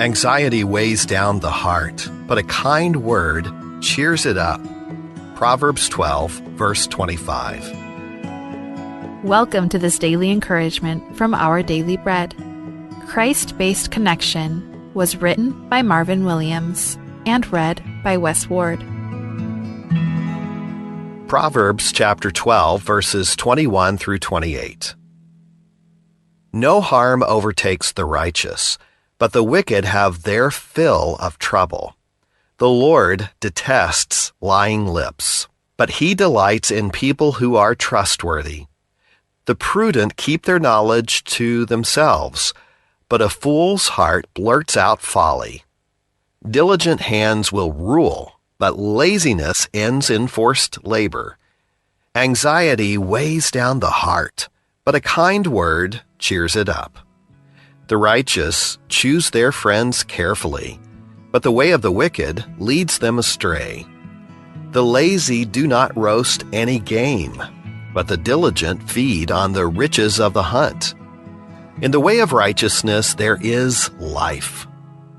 Anxiety weighs down the heart, but a kind word cheers it up. Proverbs 12, verse 25. Welcome to this daily encouragement from Our Daily Bread. Christ-Based Connection was written by Marvin Williams and read by Wes Ward. Proverbs chapter 12, verses 21 through 28. No harm overtakes the righteous, but the wicked have their fill of trouble. The Lord detests lying lips, but he delights in people who are trustworthy. The prudent keep their knowledge to themselves, but a fool's heart blurts out folly. Diligent hands will rule, but laziness ends in forced labor. Anxiety weighs down the heart, but a kind word cheers it up. The righteous choose their friends carefully, but the way of the wicked leads them astray. The lazy do not roast any game, but the diligent feed on the riches of the hunt. In the way of righteousness there is life.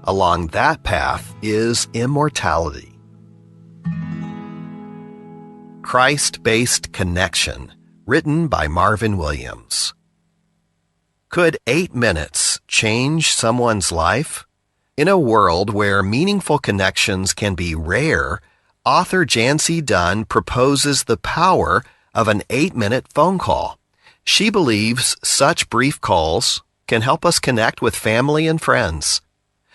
Along that path is immortality. Christ-Based Connection, written by Marvin Williams. Could 8 minutes change someone's life? In a world where meaningful connections can be rare, author Jancy Dunn proposes the power of an 8-minute phone call. She believes such brief calls can help us connect with family and friends.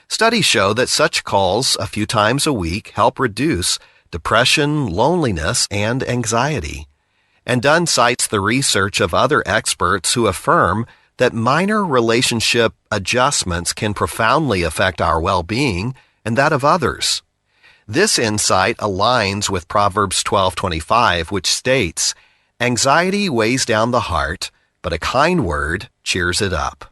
Studies show that such calls a few times a week help reduce depression, loneliness, and anxiety. And Dunn cites the research of other experts who affirm that minor relationship adjustments can profoundly affect our well-being and that of others. This insight aligns with Proverbs 12:25, which states, "Anxiety weighs down the heart, but a kind word cheers it up."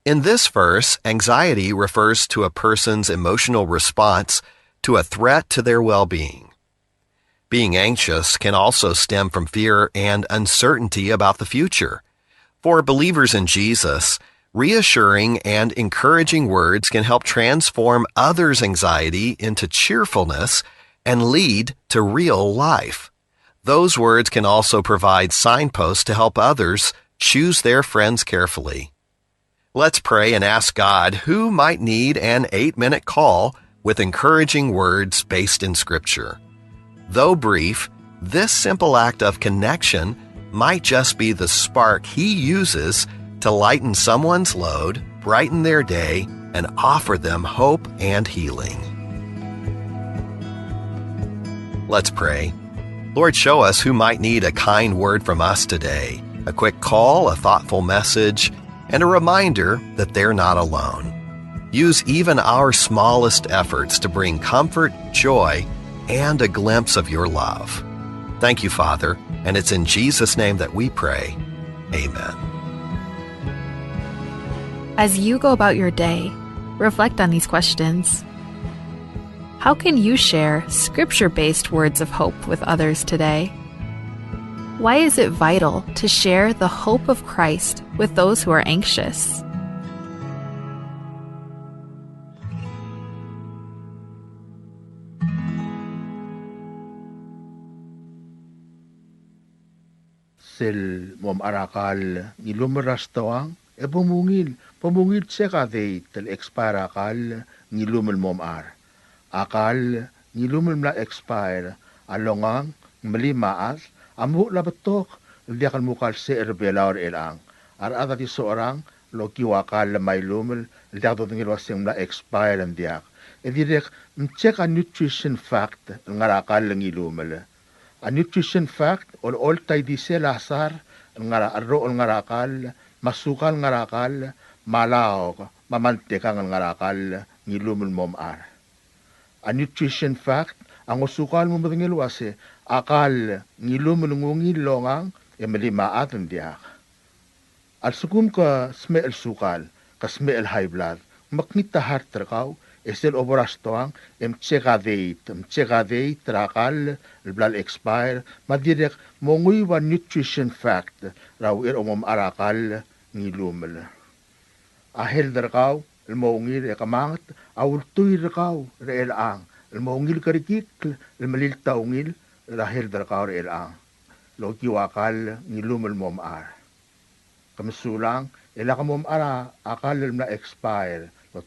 In this verse, anxiety refers to a person's emotional response to a threat to their well-being. Being anxious can also stem from fear and uncertainty about the future. For believers in Jesus, reassuring and encouraging words can help transform others' anxiety into cheerfulness and lead to real life. Those words can also provide signposts to help others choose their friends carefully. Let's pray and ask God who might need an 8-minute call with encouraging words based in Scripture. Though brief, this simple act of connection might just be the spark He uses to lighten someone's load, brighten their day, and offer them hope and healing. Let's pray. Lord, show us who might need a kind word from us today, a quick call, a thoughtful message, and a reminder that they're not alone. Use even our smallest efforts to bring comfort, joy, and a glimpse of your love. Thank you, Father, and it's in Jesus' name that we pray. Amen. As you go about your day, reflect on these questions. How can you share Scripture-based words of hope with others today? Why is it vital to share the hope of Christ with those who are anxious? Sel mom arakal nilumeras tawang pumungil tseka de tel expire akal nilumel mom ar akal nilumel mla expire alongang melimaas amu labatok diakal mukal se erbelaur elang ar adati seorang loki wakal may lumel diak do ngil wasing mla expire and diak edirek mcheck a nutrition fact ngarakal ngilumel. A nutrition fact, all tayo di sila asar, roon ngarakal, masukal ngarakal, malaw, mamantekang ngarakal, ngilumul mom ar. A nutrition fact, ang usukal mo matangilwase, akal, ngilumul ngungil longang, emelimaat ang diak. Al sukum ka smell sukal, ka smell high blood, maknita heart trakaw, esel oboras toang mcheka date trakal blal expire madirek mongui wa nutrition fact raw omom arakal ngilumel ahel derkaw الموغيل يقمانت أو الطوي رقاو رئيل آن الموغيل كاريكيك المليل تاونغيل راهيل درقاو رئيل آن لو كي واقال نيلوم المومار كمسولان إلا كمومارا أقال الملا إكسباير لو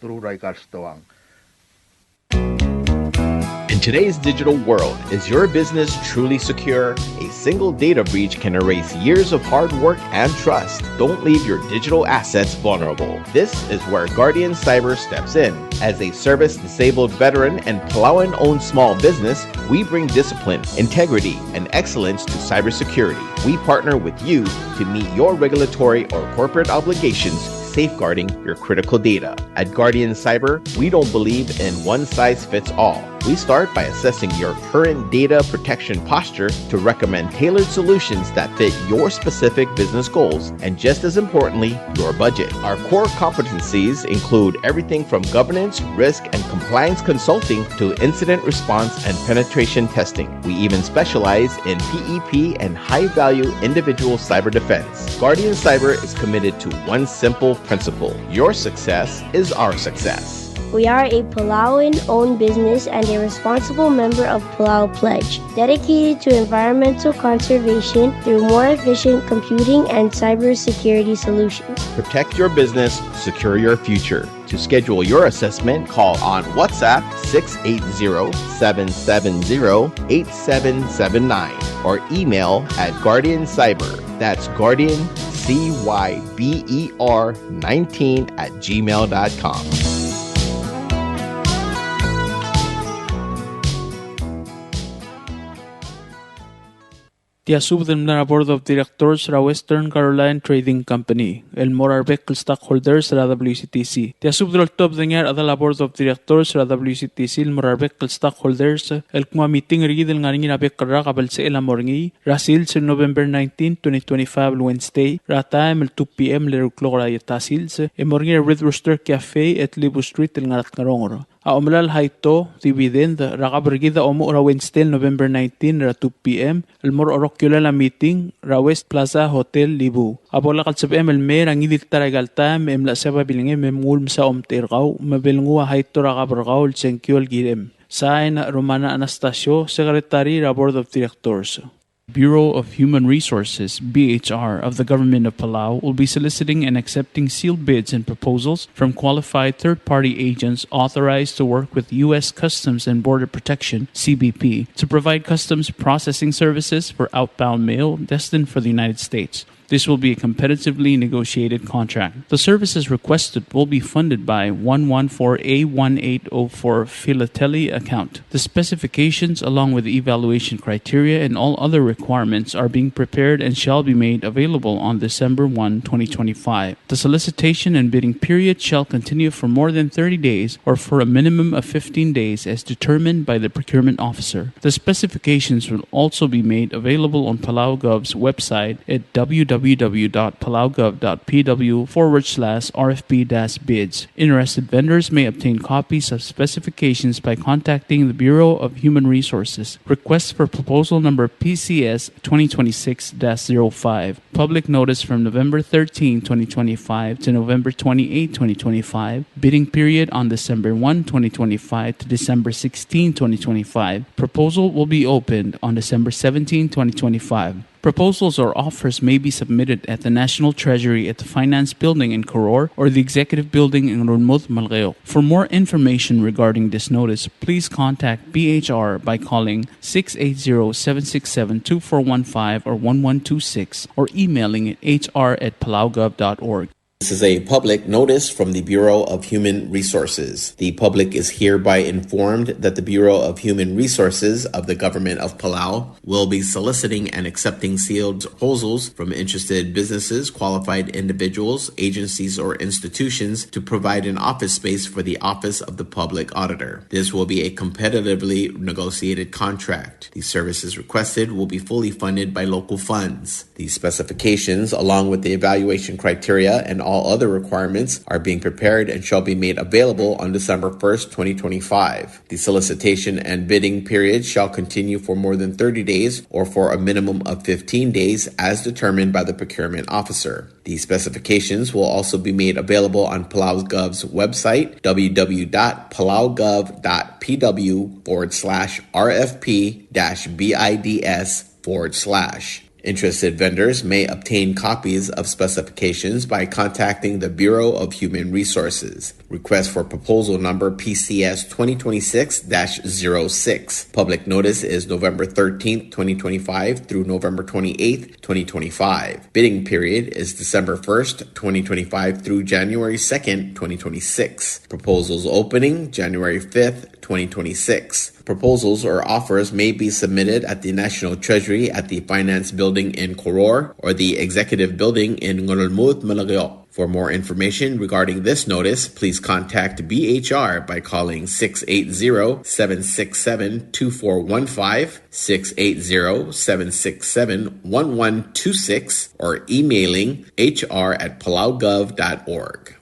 ترو رايكال ستوان. In today's digital world, is your business truly secure? A single data breach can erase years of hard work and trust. Don't leave your digital assets vulnerable. This is where Guardian Cyber steps in. As a service-disabled veteran and Palauan-owned small business, we bring discipline, integrity, and excellence to cybersecurity. We partner with you to meet your regulatory or corporate obligations, safeguarding your critical data. At Guardian Cyber, we don't believe in one-size-fits-all. We start by assessing your current data protection posture to recommend tailored solutions that fit your specific business goals and, just as importantly, your budget. Our core competencies include everything from governance, risk, and compliance consulting to incident response and penetration testing. We even specialize in PEP and high-value individual cyber defense. Guardian Cyber is committed to one simple principle: your success is our success. We are a Palauan-owned business and a responsible member of Palau Pledge, dedicated to environmental conservation through more efficient computing and cybersecurity solutions. Protect your business, secure your future. To schedule your assessment, call on WhatsApp 680-770-8779 or email at Guardian Cyber. That's Guardian, CYBER 19@gmail.com. Tiasub del Board of Directors ra Western Caroline Trading Company, el Morarbek Stockholders ra WCTC. Tiasub del top dengar adala Board of Directors ra WCTC, el Morarbek Stockholders, el kuma meeting ri del ngaring rabek ra kabal sa ila morngi, rasil sa November 19, 2025 Wednesday, ra time el 2 p.m. le ruklora yatasils, e morngi Red Rooster Cafe at Libu Street el ngarat ngarongro. Aumlal haito dividend rakabrigida omo ra Wednesday November 19 ra 2 p.m. el mor orokula la meeting ra West Plaza Hotel Libu. Abola kalsabem el mer ang idil taragalta mem la seba bilinge memul sa omtergaw mabilngua haito rakabrgaw el senkyo gidem. Sain Romana Anastasio, Secretary ra Board of Directors. Bureau of Human Resources, BHR, of the Government of Palau will be soliciting and accepting sealed bids and proposals from qualified third-party agents authorized to work with U.S. Customs and Border Protection, CBP, to provide customs processing services for outbound mail destined for the United States. This will be a competitively negotiated contract. The services requested will be funded by 114A1804 Philately account. The specifications, along with the evaluation criteria and all other requirements, are being prepared and shall be made available on December 1, 2025. The solicitation and bidding period shall continue for more than 30 days or for a minimum of 15 days as determined by the procurement officer. The specifications will also be made available on Palau Gov's website at www.palaugov.pw/RFP-bids. Interested vendors may obtain copies of specifications by contacting the Bureau of Human Resources. Request for proposal number PCS 2026-05. Public notice from November 13, 2025 to November 28, 2025. Bidding period on December 1, 2025 to December 16, 2025. Proposal will be opened on December 17, 2025. Proposals or offers may be submitted at the National Treasury at the Finance Building in Koror or the Executive Building in Runmut, Malgeo. For more information regarding this notice, please contact BHR by calling 680-767-2415 or 1126 or emailing at hr@palaugov.org. This is a public notice from the Bureau of Human Resources. The public is hereby informed that the Bureau of Human Resources of the Government of Palau will be soliciting and accepting sealed proposals from interested businesses, qualified individuals, agencies, or institutions to provide an office space for the Office of the Public Auditor. This will be a competitively negotiated contract. The services requested will be fully funded by local funds. The specifications, along with the evaluation criteria and all all other requirements are being prepared and shall be made available on December 1st, 2025. The solicitation and bidding period shall continue for more than 30 days or for a minimum of 15 days as determined by the procurement officer. The specifications will also be made available on PalauGov's website, www.palaugov.pw/RFP-BIDS/. Interested vendors may obtain copies of specifications by contacting the Bureau of Human Resources. Request for proposal number PCS 2026-06. Public notice is November 13th, 2025 through November 28th, 2025. Bidding period is December 1st, 2025 through January 2nd, 2026. Proposals opening January 5th, 2026. Proposals or offers may be submitted at the National Treasury at the Finance Building in Koror or the Executive Building in Ngololmud, Malagyok. For more information regarding this notice, please contact BHR by calling 680-767-2415, 680-767-1126, or emailing hr@palaugov.org.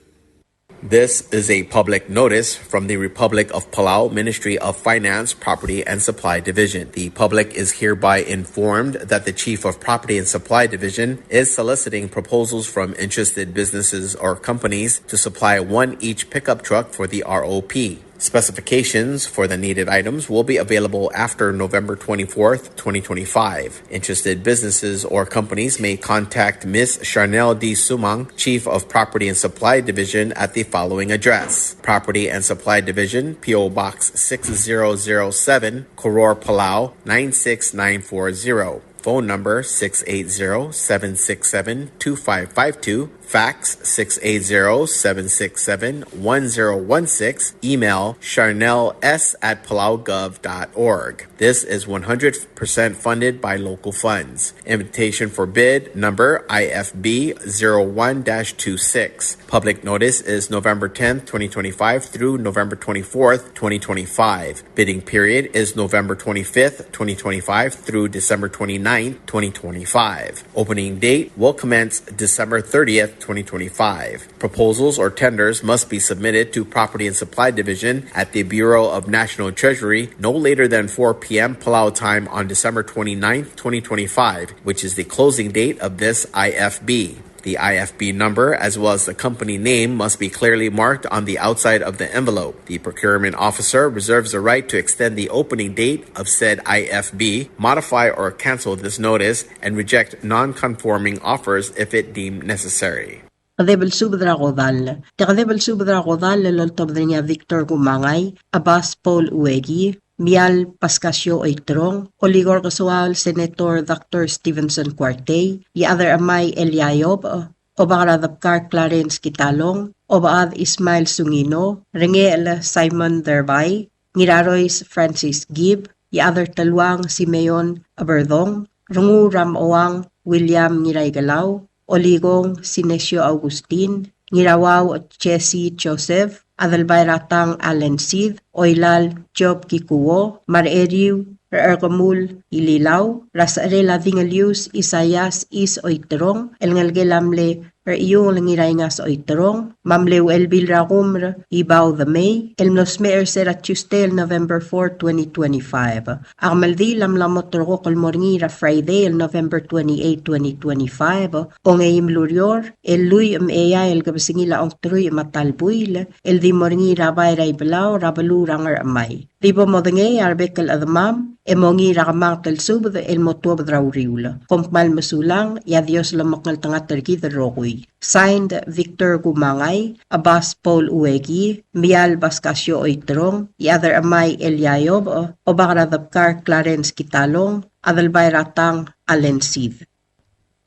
This is a public notice from the Republic of Palau Ministry of Finance, Property and Supply Division. The public is hereby informed that the Chief of Property and Supply Division is soliciting proposals from interested businesses or companies to supply one each pickup truck for the ROP. Specifications for the needed items will be available after November 24th, 2025. Interested businesses or companies may contact Ms. Charnel D. Sumang, Chief of Property and Supply Division, at the following address: Property and Supply Division, P.O. Box 6007, Koror, Palau 96940. Phone number 680-767-2552. Fax 680-767-1016. Email charnels@palaugov.org. This is 100% funded by local funds. Invitation for bid number IFB 01-26. Public notice is November 10th, 2025 through November 24th, 2025. Bidding period is November 25th, 2025 through December 29th, 2025. Opening date will commence December 30th, 2025. Proposals or tenders must be submitted to Property and Supply Division at the Bureau of National Treasury no later than 4 p.m. Palau time on December 29th, 2025, which is the closing date of this IFB. The IFB number, as well as the company name, must be clearly marked on the outside of the envelope. The procurement officer reserves the right to extend the opening date of said IFB, modify or cancel this notice, and reject non-conforming offers if it deemed necessary. Kadebel subdra kodal. Kadebel subdra kodal loltob niya Victor Gumangay, Abbas Paul Uegi, Mial Pascasio Oitrong, Oligor Casual Senator Dr. Stevenson Cuarte, Yather Amay Eliayob, Obaradapkar Clarence Kitalong, Obaad Ismail Sungino, Rengel Simon Derbay, Ngiraroys Francis Gibb, Yather Talwang Simeon Aberdong, Rungu Ramawang William Ngiraygalaw, Oligong Sinesio Augustin, Ngirawaw Chesi Joseph, Adalbayratang Allen Sid, Oilal Job Kikuwo, Mareriw, Ergamul Ililaw, Rasarela Dingalius Isayas Is Oitrong, Elngalgelamle Iyong Langiray Oitrong, Mamlew Elbil Ragumr, Ibaw the May, Elnosmer Sera Tuesday, November 4, 2025. Akmaldi Lamlamotroko Kolmorngira Friday, November 28, 2025. Ongayim Lurior, Eluy Eya Elgabsingila Ongtruy Matalbuil, Eldi Morngira Bayray Belaw, Rabalu Ranger Amay. Tipo modenge arbekal adamam, emongi rakamang telsub the elmotob drauriula. Kompmal masulang, yadios lamakal tangat terki the rokui. Signed Victor Gumangay, Abbas Paul Uegi, Mial Bascasio Oitrong, Yather Amay Eliayob, Obaradapkar Clarence Kitalong, Adalbayratang Allen Sid.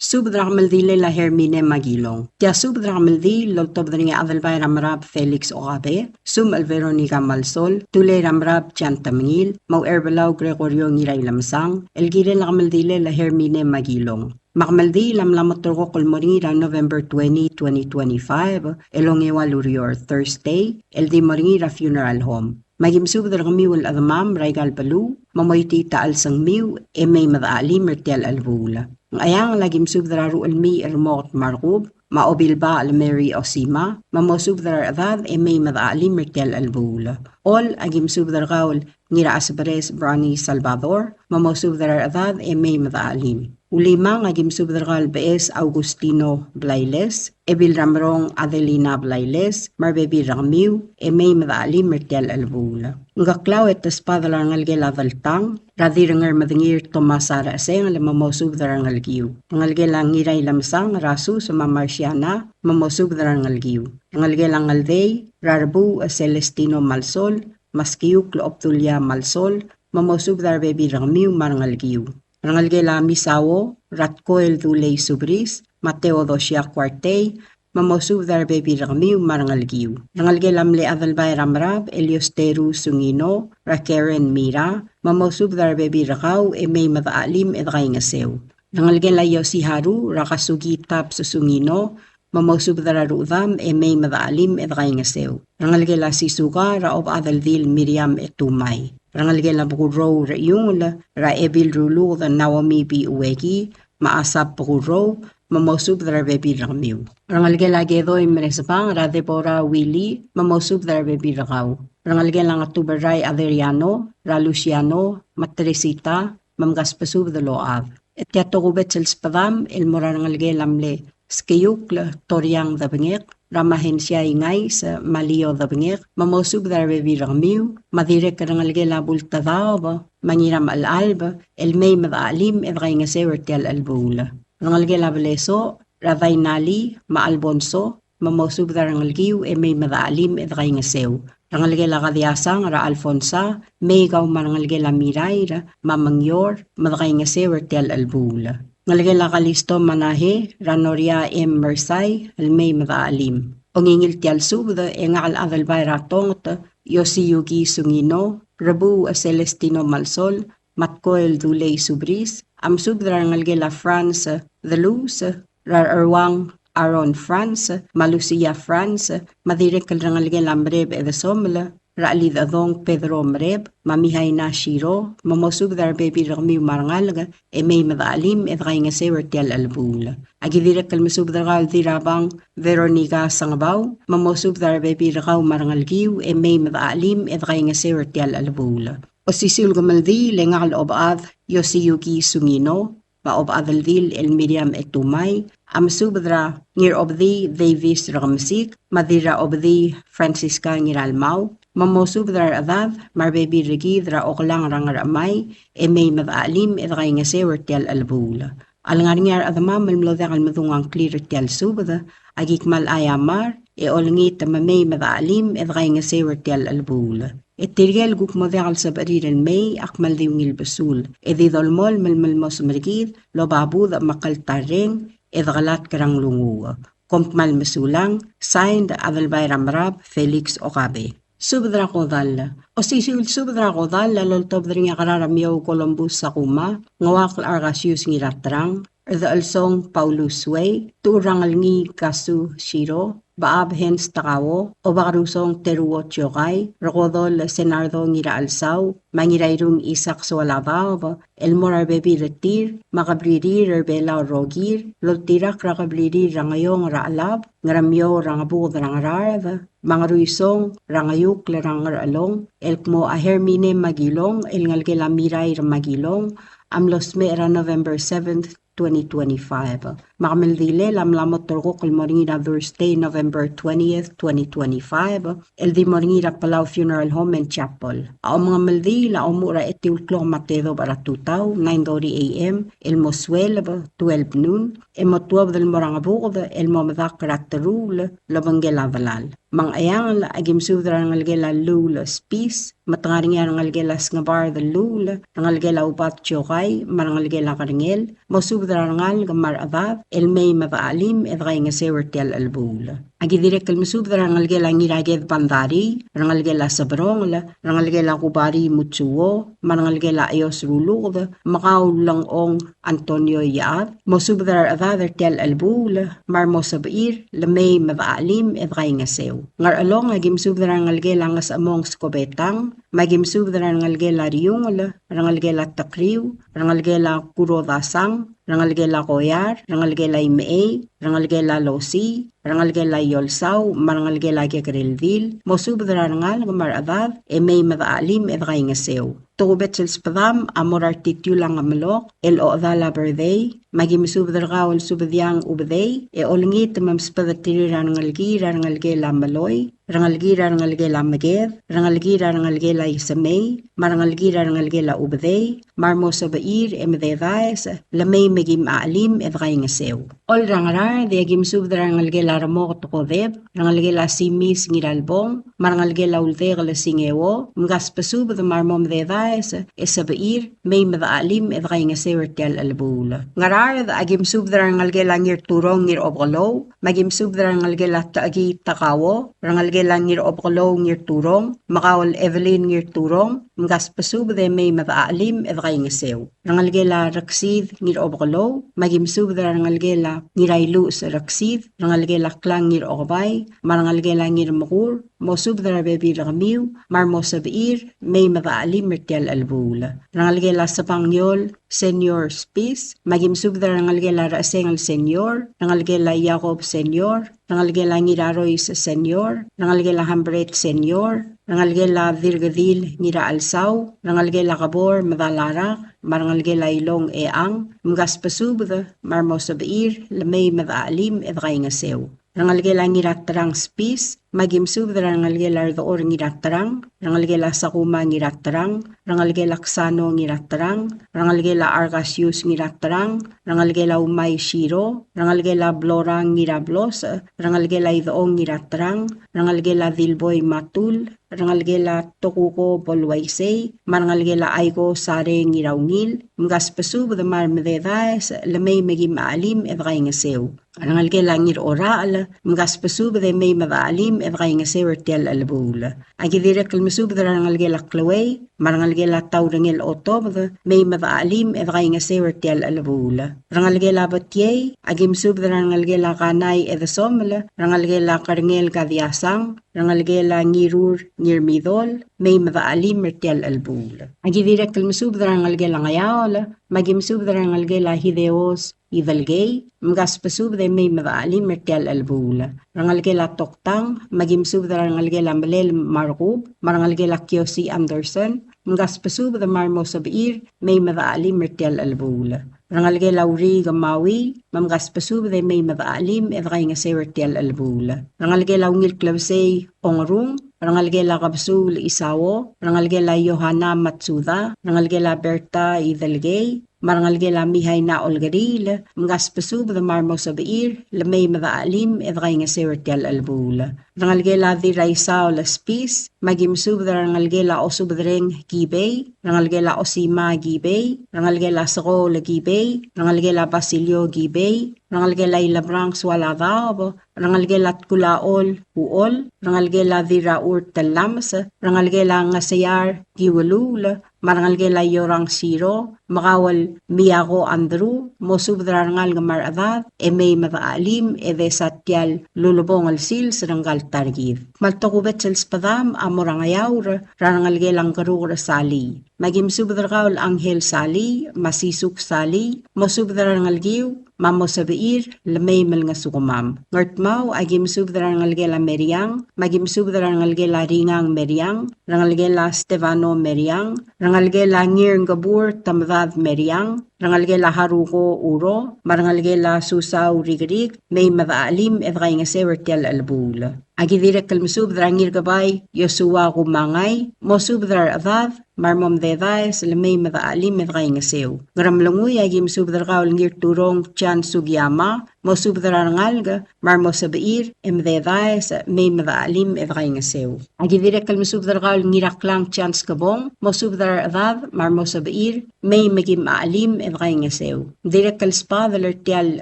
Subdramaldi la Hermine Magilong. Tia subdramaldi loltob dringa Adalbay Ramrab Felix Oabe, Sum Alveronica Malsol, Tule Ramrab Chantamingil, Mau Erbelaw Gregorio Ngiray Lamsang, Elgire Lamaldi la Hermine Magilong. Makmaldi lamlamotroko kolmoringira November 20, 2025, Elongewa Lurior Thursday, Eldi Moringira Funeral Home. Magimsub dargamiwal adamam Raigal Palu, Mamoyti Taal Sangmiw, Emay Madaali Mertial Albula. Ayang lagim subdraru almi ermot margub, maobilba al Mary Osima, mamosubdar adad may madaalim mertel albula. Ol agim subdar gaul ngira asbares Brani Salvador, mamosubdar adad may madaalim. Ulima agim subdar gaul bees Augustino Blailes, ebil ramrong Adelina Blailes, marbebi ramiu, may madaalim mertel albula. Ngaklaw et espadala ngalgela daltang, radirnger madingir Tomasara aseng la mamosubdar ngalgiu. Ngalgela ngiray lamsang rasu sa mamarsiana, mamosubdar ngalgiu. Ngalgela ngaldey, rarbu Celestino Malsol, maskiuk Optulia Malsol, mamosubdar bebi ramiu marangalgiu. Rangalgela Misawo, Ratkoel Duley Subris, Mateo Dosia Cuartey, mamosubdar bebi ramiu marangalgiu. Rangalgela mle adalbay ramrab, Eliosteru Sungino, Rakeren Mira, mamosubdar bebi rakaw, may madaalim edgay ngasew. Rangalgela Yosiharu, Rakasugitab Susungino, mamosubdar rudam, may madaalim edgay ngasew. Rangalgela Sisuga, Raob Adaldil Miriam Etumay. Rangalgela Buguro Rayung, Raebil Rulu, the Naomi B. Uwegi, Maasap Buguro, mamosubdar bebi ramiu. Rangalgela Gedoy Mresbang, Radebora Willy, mamosubdar bebi rakaw. Rangalgela Tuberay Aderiano, Raluciano, Matresita, Mamgaspasub the Loav. Etiatogubet Spadam, El Morangalgela Mle, Skiyuk, Toriang the Bengek, Ramahin siya ingay sa Malio the Bengek, mamosubdar bebi ramiu, madirek rangalgela bultadao, mangiram al-alba, el may madaalim edgay ngasewer tial albula. Rangalgela Baleso, Ravainali, Maalbonso, mamosubdar rangalgiu may madaalim edgay ngasew. Rangalgela Kadiasang, Ra Alfonsa, may gaw marangalgela Miray, Mamangyor, madagay ngasewer tial albula. Ngalagala Kalisto Manahe, Ranoria M. Mersay, Almay Madaalim. Ongingil tial subda, engal adalbay ratongot, Yosiyugi Sungino, Rabu Celestino Malsol, Matkoel Duley Subris, Am subdra ngalgala France, The Luz, Rar Erwang Aaron France, Malusia France, Madirek ngalgala Mreb Edesomla, Raalid Adong Pedro Mreb, Mamihay na Shiro, mamosubdar bebi ramiu marangalga, may madaalim edgay ngasewer tial albula. Agidirek kalmasubdar gal dirabang Veronica Sangbaw, mamosubdar bebi rakaw marangalgiu, may madaalim edgay ngasewer tial albula. O sisil gumaldi lengal obad Yosiyuki Sungino, maobadaldil el Miriam Etumay, am subdra ngir obdi Davis Ramsik, madira obdi Francisca ngiralmaw, mamosubdar adad, marbebi regidra oklang rangaramay, may madaalim edgay ngasewer tial albula. Alangarngar adama malmlodang almadungang clear tial subda, agikmal ayamar, olngit mamay madaalim edgay ngasewer tial albula. Itirgel guk modal sa bariran may akmal diwngil basul, edidolmol malmalmos margid, lobabud makal tareng, edgalat karang lunguwa. Kompmal masulang, signed Adalbay Ramrab, Felix Okabe. Subdra Kodal. O sisul subdra Kodal, laloltob rin akararamiyaw Columbus sa kuma, ngawakal argasius ngiratrang, the alsong Paulus Way, turangal ngi kasu shiro, baab hens takawo, o bakarusong teruo tiyokay, rokodol senardo ngira alsaw, mangirayrung isak swalabaw, elmorar bebi retir, makabririr erbela rogir, loltirak rakabririr rangayong raalab, ngaramyo rangabud rangararv, mangaruisong rangayuk larangar along, elkmo a Hermine Magilong, elngalgela miray magilong, amlosme era November 7th, 2025. Makamildile lamlamot torko kalmoringida Thursday, November 20th, 2025. El di moringida Palau Funeral Home and Chapel. Ao mga maldi la umura etiul klong matedo para tutaw, 9:30 a.m. El moswel 12 noon. El motuab del morangabukod, el momadak karakterul, lobangela valal. Mang ayang la agim sudra ngalgela lul spis, matangaringan ngalgela sngabar the lul, ngalgela upat chokay, marangalgela karingel, mosubdra ngal gamar adab, el may madaalim edgay nga sewer tial albul. Agidirek kalmusubdra ngalgela ngiraged bandari, ngalgela sabrong, ngalgela kubari mutsuwo, marangalgela ayos rulugd, makaulang ong Antonio Yaad, mosubdra adab tial albul, mar mosabair, lamay madaalim edgay nga sew. Ngar along agim subdra ngalgela nga sa among skobetang, magimsub rangalgela riungla, rangalgela takriw, rangalgela kurodasang, rangalgela koyar, rangalgela imee, rangalgela losi, rangalgela yolsaw, marangalgela kekrilvil, mosub rangal maradad, may madaalim edgaingasew. Tubet sil spadam amor artitulang amalok, el oodala birthday, magimsub dargawal subdyang ubday, olngit mamspadatiri rangalgi rangalgela maloy, rangalgira rangalgela maged, rangalgira rangalgela isamay, marangalgira rangalgela ubday, marmo sa bair emedevais, lamay magim aalim edgaingasew. Ol rangarar de agimsub rangalgela ramok tokodeb, rangalgela simis ngiralbong, marangalgela ultegla singewo, mgaspasub de marmom devais, esabair, may madaalim edgaingasew ertial albula. Ngarar de agimsub rangalgela ngir turong ngir obgalow, magimsub rangalgela taagi takawo, rangalgela ngir obgalow ngir turong, makawal Evelyn ngir turong, mgaspasub de may madaalim edgaingasew. Rangalgela raksid ngir obgalow, magimsub rangalgela ngirailu sa raksid, rangalgela klang ngir ogbay, marangalgela ngir makur, mosub bebi ragamiw, marmosabair, may madaalim mertial albula. Rangalgela sa pangyol, Senior Spis, magimsub rangalgela rasengal Senior, rangalgela Jacob Senior, rangalgela ngiraroy sa Senior, rangalgela Hambret Senior, rangalgela Virgadil ngira Alsaw, rangalgela Kabor Madalarak, marangalgela Ilong Eang, mgaspasub marmosabair, lamay madaalim edgaingasew. Rangalgela ngiratrang Spis, magimsub rangalgela door ngiratrang, rangalgela Sakuma ngiratrang, rangalgela Ksano ngiratrang, rangalgela Argasius ngiratrang, rangalgela Umay Shiro, rangalgela Blorang ngirablos, rangalgela Idoong ngiratrang, rangalgela Dilboy Matul, rangalgela Tokuko Bolwaysay, marangalgela Aiko Sare ngiraungil, mgaspasub mar medevais, lamay magim maalim edgaingasew. Rangalgela ngir oral, mgaspasub may madaalim edgaingasew ertial albula. Agidira kalmasub rangalgela klaway, marangalgela taurangel otob, may madaalim edgaingasew ertial albula. Rangalgela batyay, agimsub rangalgela kanay edasomla, rangalgela karngel kadiasang, rangalgela ngirur ngirmidol, may madaalim ertial albula. Agidira kalmasub rangalgela ngayawla, magimsub rangalgela hideos Ivalgay, mgaspasub may madaalim mertial albula. Rangalgela Toktang, magimsub rangalgela Malel Markub, marangalgela Kyosi Anderson, mgaspasub marmosabair, may madaalim mertial albula. Rangalgela Uri Gamawi, mamgaspasub may madaalim edgaingasew ertial albula. Rangalgela Ungil Klabsay Ongrung, rangalgela Kabsul Isawo, rangalgela Yohana Matsuda, rangalgela Berta Idalgay, marangalgela Mihay na Olgaril, mgaspasub marmosabair, lamay madaalim edgaingasew ertial albula. Rangalgela di Raisa o Laspis, magimsub rangalgela Osubdreng Gibay, rangalgela Osima Gibay, rangalgela Sako Gibay, rangalgela Basilio Gibay, rangalgela Ilabrang Swaladaw, rangalgela Tkulaol Uol, rangalgela di Raur Talams, rangalgela Ngasayar Giwalul, marangalgela Yorang Siro, makawal Miyako Andrew, mosub rangal ngamaradad, may madaalim satyal lulubong alsil saranggal targid. Maltokubet sel spadam amorangayawr, rangalgelang karura sali. Magimsub rangal Anghel Sali, masisuk Sali, mosub rangalgiw, mamosabair, lamay mal nga sukumam. Ngartmaw, agimsub rangalgela Meriang, magimsub rangalgela Ringang Meriang, rangalgela Stefano Meriang, rangalgela Ngir Gabur Tamdad Meriang, rangalgela Haruko Uro, marangalgela Susaw Rigrig, may madaalim edgaingasew ertial albula. Agidira kalmusub drangir gabay, Yosua Kumangay, mosub drar adad, marmom dedais, lamay madaalim edgaingasew. Gramlanguy agimsub dragaw ngir turong Chan Sugyama, mosub drangalga, marmosabair, dedais, may madaalim edgaingasew. Agidira kalmusub dragaw ngiraklang Chan Skabong, mosub drar adad, marmosabair, may magim aalim edgaingasew. Dira kalspa dalertial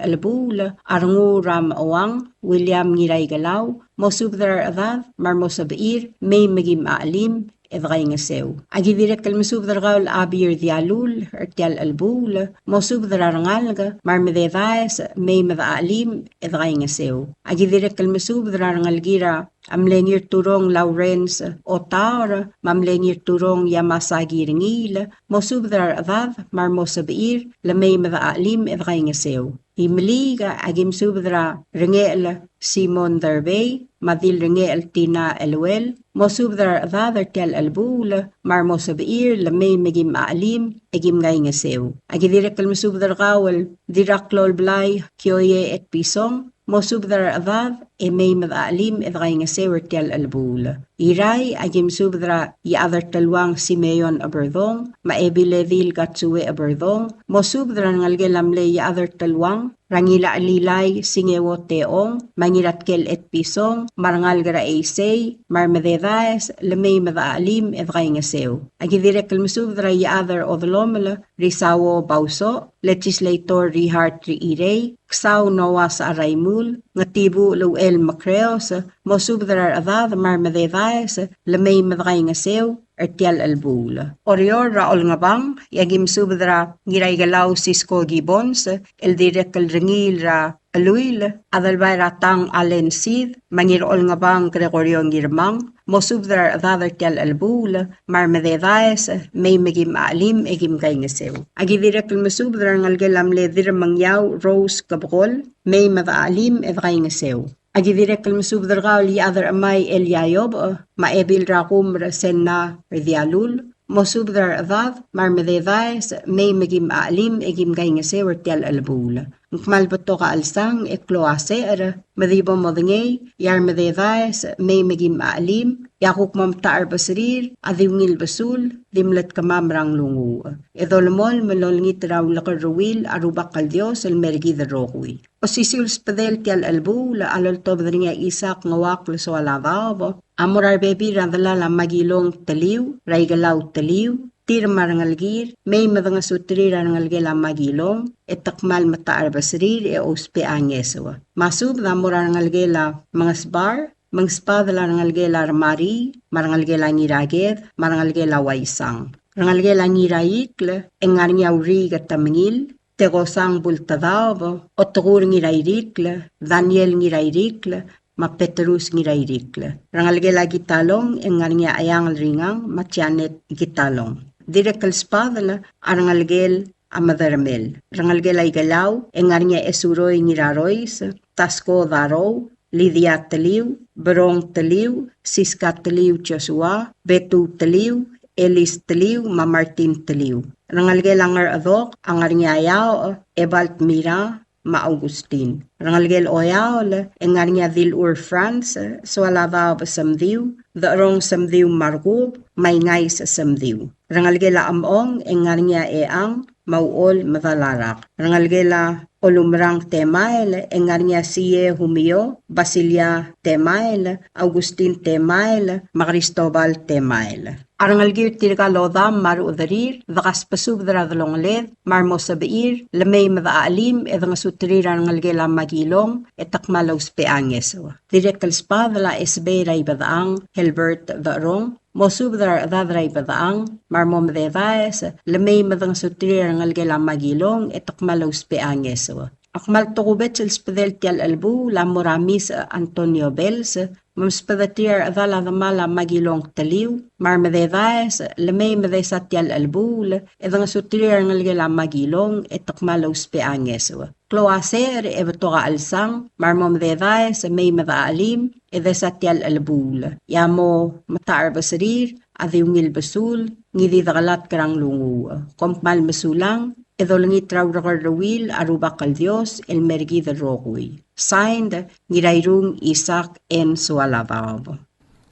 albula, Arangu Ram Awang, William Ngiray Galaw, mosub drar adad, marmosabair, may magim aalim edgaingasew. Agidira kalmusub dargaw abir dialul, ertial albul, mosub dararangalga, marmedevais, may madaalim edgaingasew. Agidira kalmusub darangalgira amlengir turong Lawrence Otar, mamlengir turong Yamasagi Ringil, mosubdar adad mar mosabir, lamay madaalim evray ngasew. Himliga agim subdra ringel Simon Darvey, madil ringel Tina Elwell, mosubdar adad tel albul, mar mosabir, lamay magim aalim, egim ngay ngasew. Agidirek kalmasubdar gawal, diraklol blay, kyoye et pisong, mosubdar adad, may madaalim evray ngasew tel albul. Iray agim subdra yaadar talwang Simeon Aberdong, maebilevil Gatsue Aberdong, mosubdra ngalgelamle yaadar talwang, rangila alilay singewo teong, mangiratkel et pisong, marangal gara eisay, marmadedaes, lamay madaalim evray ngasew. Agidirek kalmasubdra yaadar odlomela, risawo bauso, legislator Rihart Riirey, ksaw Noah sa Araymul, ngatibu Lowel Macreos, mosubdra adad marmadedaes, lamay madagay ngasew, ertial albul. Orior raol nga bang, yagim subdra ngiray galaw Cisco Gibbons, el direkal ringil ra aluil, adalbay ratang Allen Sid, mangirol nga bang Gregorio Ngirmang, mosubdra adad ertial albul, marmadedaes, may magim alim, egim kay ngasew. Agi direkal masubdra ngalgelam le dirmangyaw Rose Cabrol, may madaalim evray ngasew. Agidirek kalmasubdar gaw li adar amay el yayob, maebil rakum rasenna redialul, mosubdar adad, marmadedaes, may magim aalim, egim gay ngase wartial albul. Nkmal bato ka alsang, ekloase ara, madibo modingay, yar madedaes, may magim aalim, yakuk mamtaar basirir, adiwngil basul, dimlet kamamrang lungu. Edolmol malolngit raw lakarruwil, arubak kal Dios, el mergi darokwi. O sisil spadel tial albu, la aloltob dringa isak ngawak luso aladabo, amorar bebi radala la magilong taliw, raigalaw taliw, tir marangalgir, may madanga sutri rangalgela magilong, etakmal mataar basirir e ospe anyesawa. Masub na morangalgela mga sbar, mangspadala rangalgela armari, marangalgela ngiraged, marangalgela waisang. Rangalgela ngiraikle, engarnya uri gatamingil, tegosang bultadavo, otugur ngirairikle, Daniel ngirairikle, mapeterus ngirairikle. Rangalgela gitalong, engarnya ayang ringang, matyanet gitalong. Direkal spadala, arangalgel amadarmel. Rangalgela igalaw, engarnya esuroy ngiraroys, tasko daraw, Lydia taliw, Berong taliw, Siska taliw Joshua, Betu taliw, Elis taliw, Mamartin taliw. Rangalgelangar adok, angar nyayaw, Ebalt Mira, Ma Augustin. Rangalgel oyaw, engar nya Dilur France, Swalava samdiw, Darong samdiw Margub, Maingay sa samdiw. Rangalgela among, engar nya eang, Mauol madalarak. Rangalgela olumrang temail, engar nya siye humio, Basilia temail, Augustin temail, Makristobal temail. Arangalgir tilka lodam maru udarir, vakas pasub daradalongled, marmo sabair, lamay madaalim, edang sutrir arangalgela magilong, etakmalaw speangesawa. Direkal spadala SB ray badaang, Helbert darong, mosub dadray badaang, marmo madedaes, lamay madang sutrir arangalgela magilong, etakmalaw speangesawa. Akmal tukubet sa spadel tial albu, lamuramis Antonio Bells, mamspadatir adala damala magilong taliw, marmadedaes, lamay madesa tial albul, edang sutrir ngalgela magilong, etakmalaw speangeswa. Kloaser, ebato alsang, marmadedaes, may madaalim, edesa tial albul. Yamo mataar basarir, adiwngil basul, ngididagalat karang lungu. Kompmal masulang, edolangit raw rawil arubak kal Dios el mergi de rokui. Signed, Ngirayrung Isaac N. Sualabab.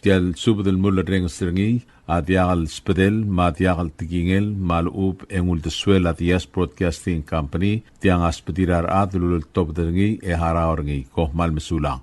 Tial subdel mulla reng stringi, adiagal spedel, madiagal tigingel, malub engul de suela dias broadcasting company, tiang aspedirar adlul top dringi e haraorngi, kohmal mesulang.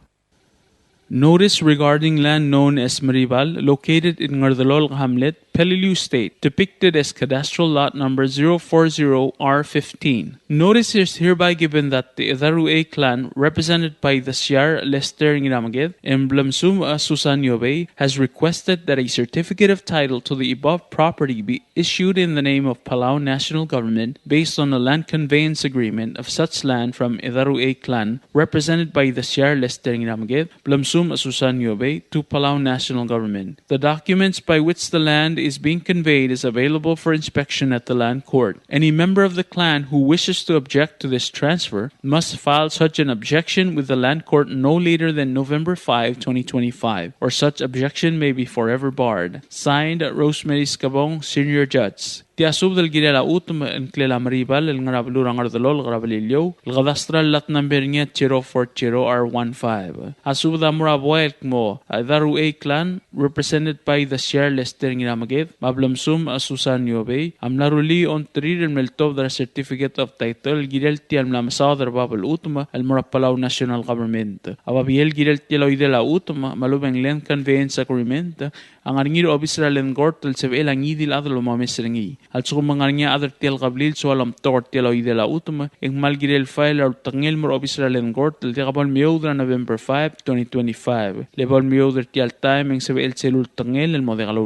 Notice regarding land known as Maribal, located in Ngardalol hamlet, Peleliu State, depicted as cadastral lot number 040R15. Notice is hereby given that the Idarue clan, represented by the Siar Lester Ngiramagid and Blamsum Susan Yobe, has requested that a certificate of title to the above property be issued in the name of Palauan National Government based on a land conveyance agreement of such land from Idarue clan, represented by the Siar Lester Ngiramagid, Blamsum Susan Yobe, to Palauan National Government. The documents by which the land is being conveyed is available for inspection at the land court. Any member of the clan who wishes to object to this transfer must file such an objection with the land court no later than November 5, 2025, or such objection may be forever barred. Signed, Rosemary Scabong, Senior Judge. Tiasub del Girela Utum and Clela Maribal, El Ngarablurang Ardolol, Grabalilio, El Gadastral Lat number 040R15. Asub da Murabuel Mo, Daru A clan, represented by the Siar Lester Ngiramagid, Mablamsum Susan Yobe, Amlaruli on Trill Meltov, the certificate of title, Girel Tiam Lamsadar Babel Utuma, El Murapalau National Government. Ababiel Girel Tiloidela Utuma, Malubang Land Conveyance Agreement, ang aringir obisra len gortel sebe lang idil adlo mamesrengi al so mangarnya adar tel qablil so alam tor telo idela utma ing malgirel file or tangel mor obisra len gortel de qabal miodra November 5 2025 lebol miodra tial time ing sebe el celul tangel el modegalo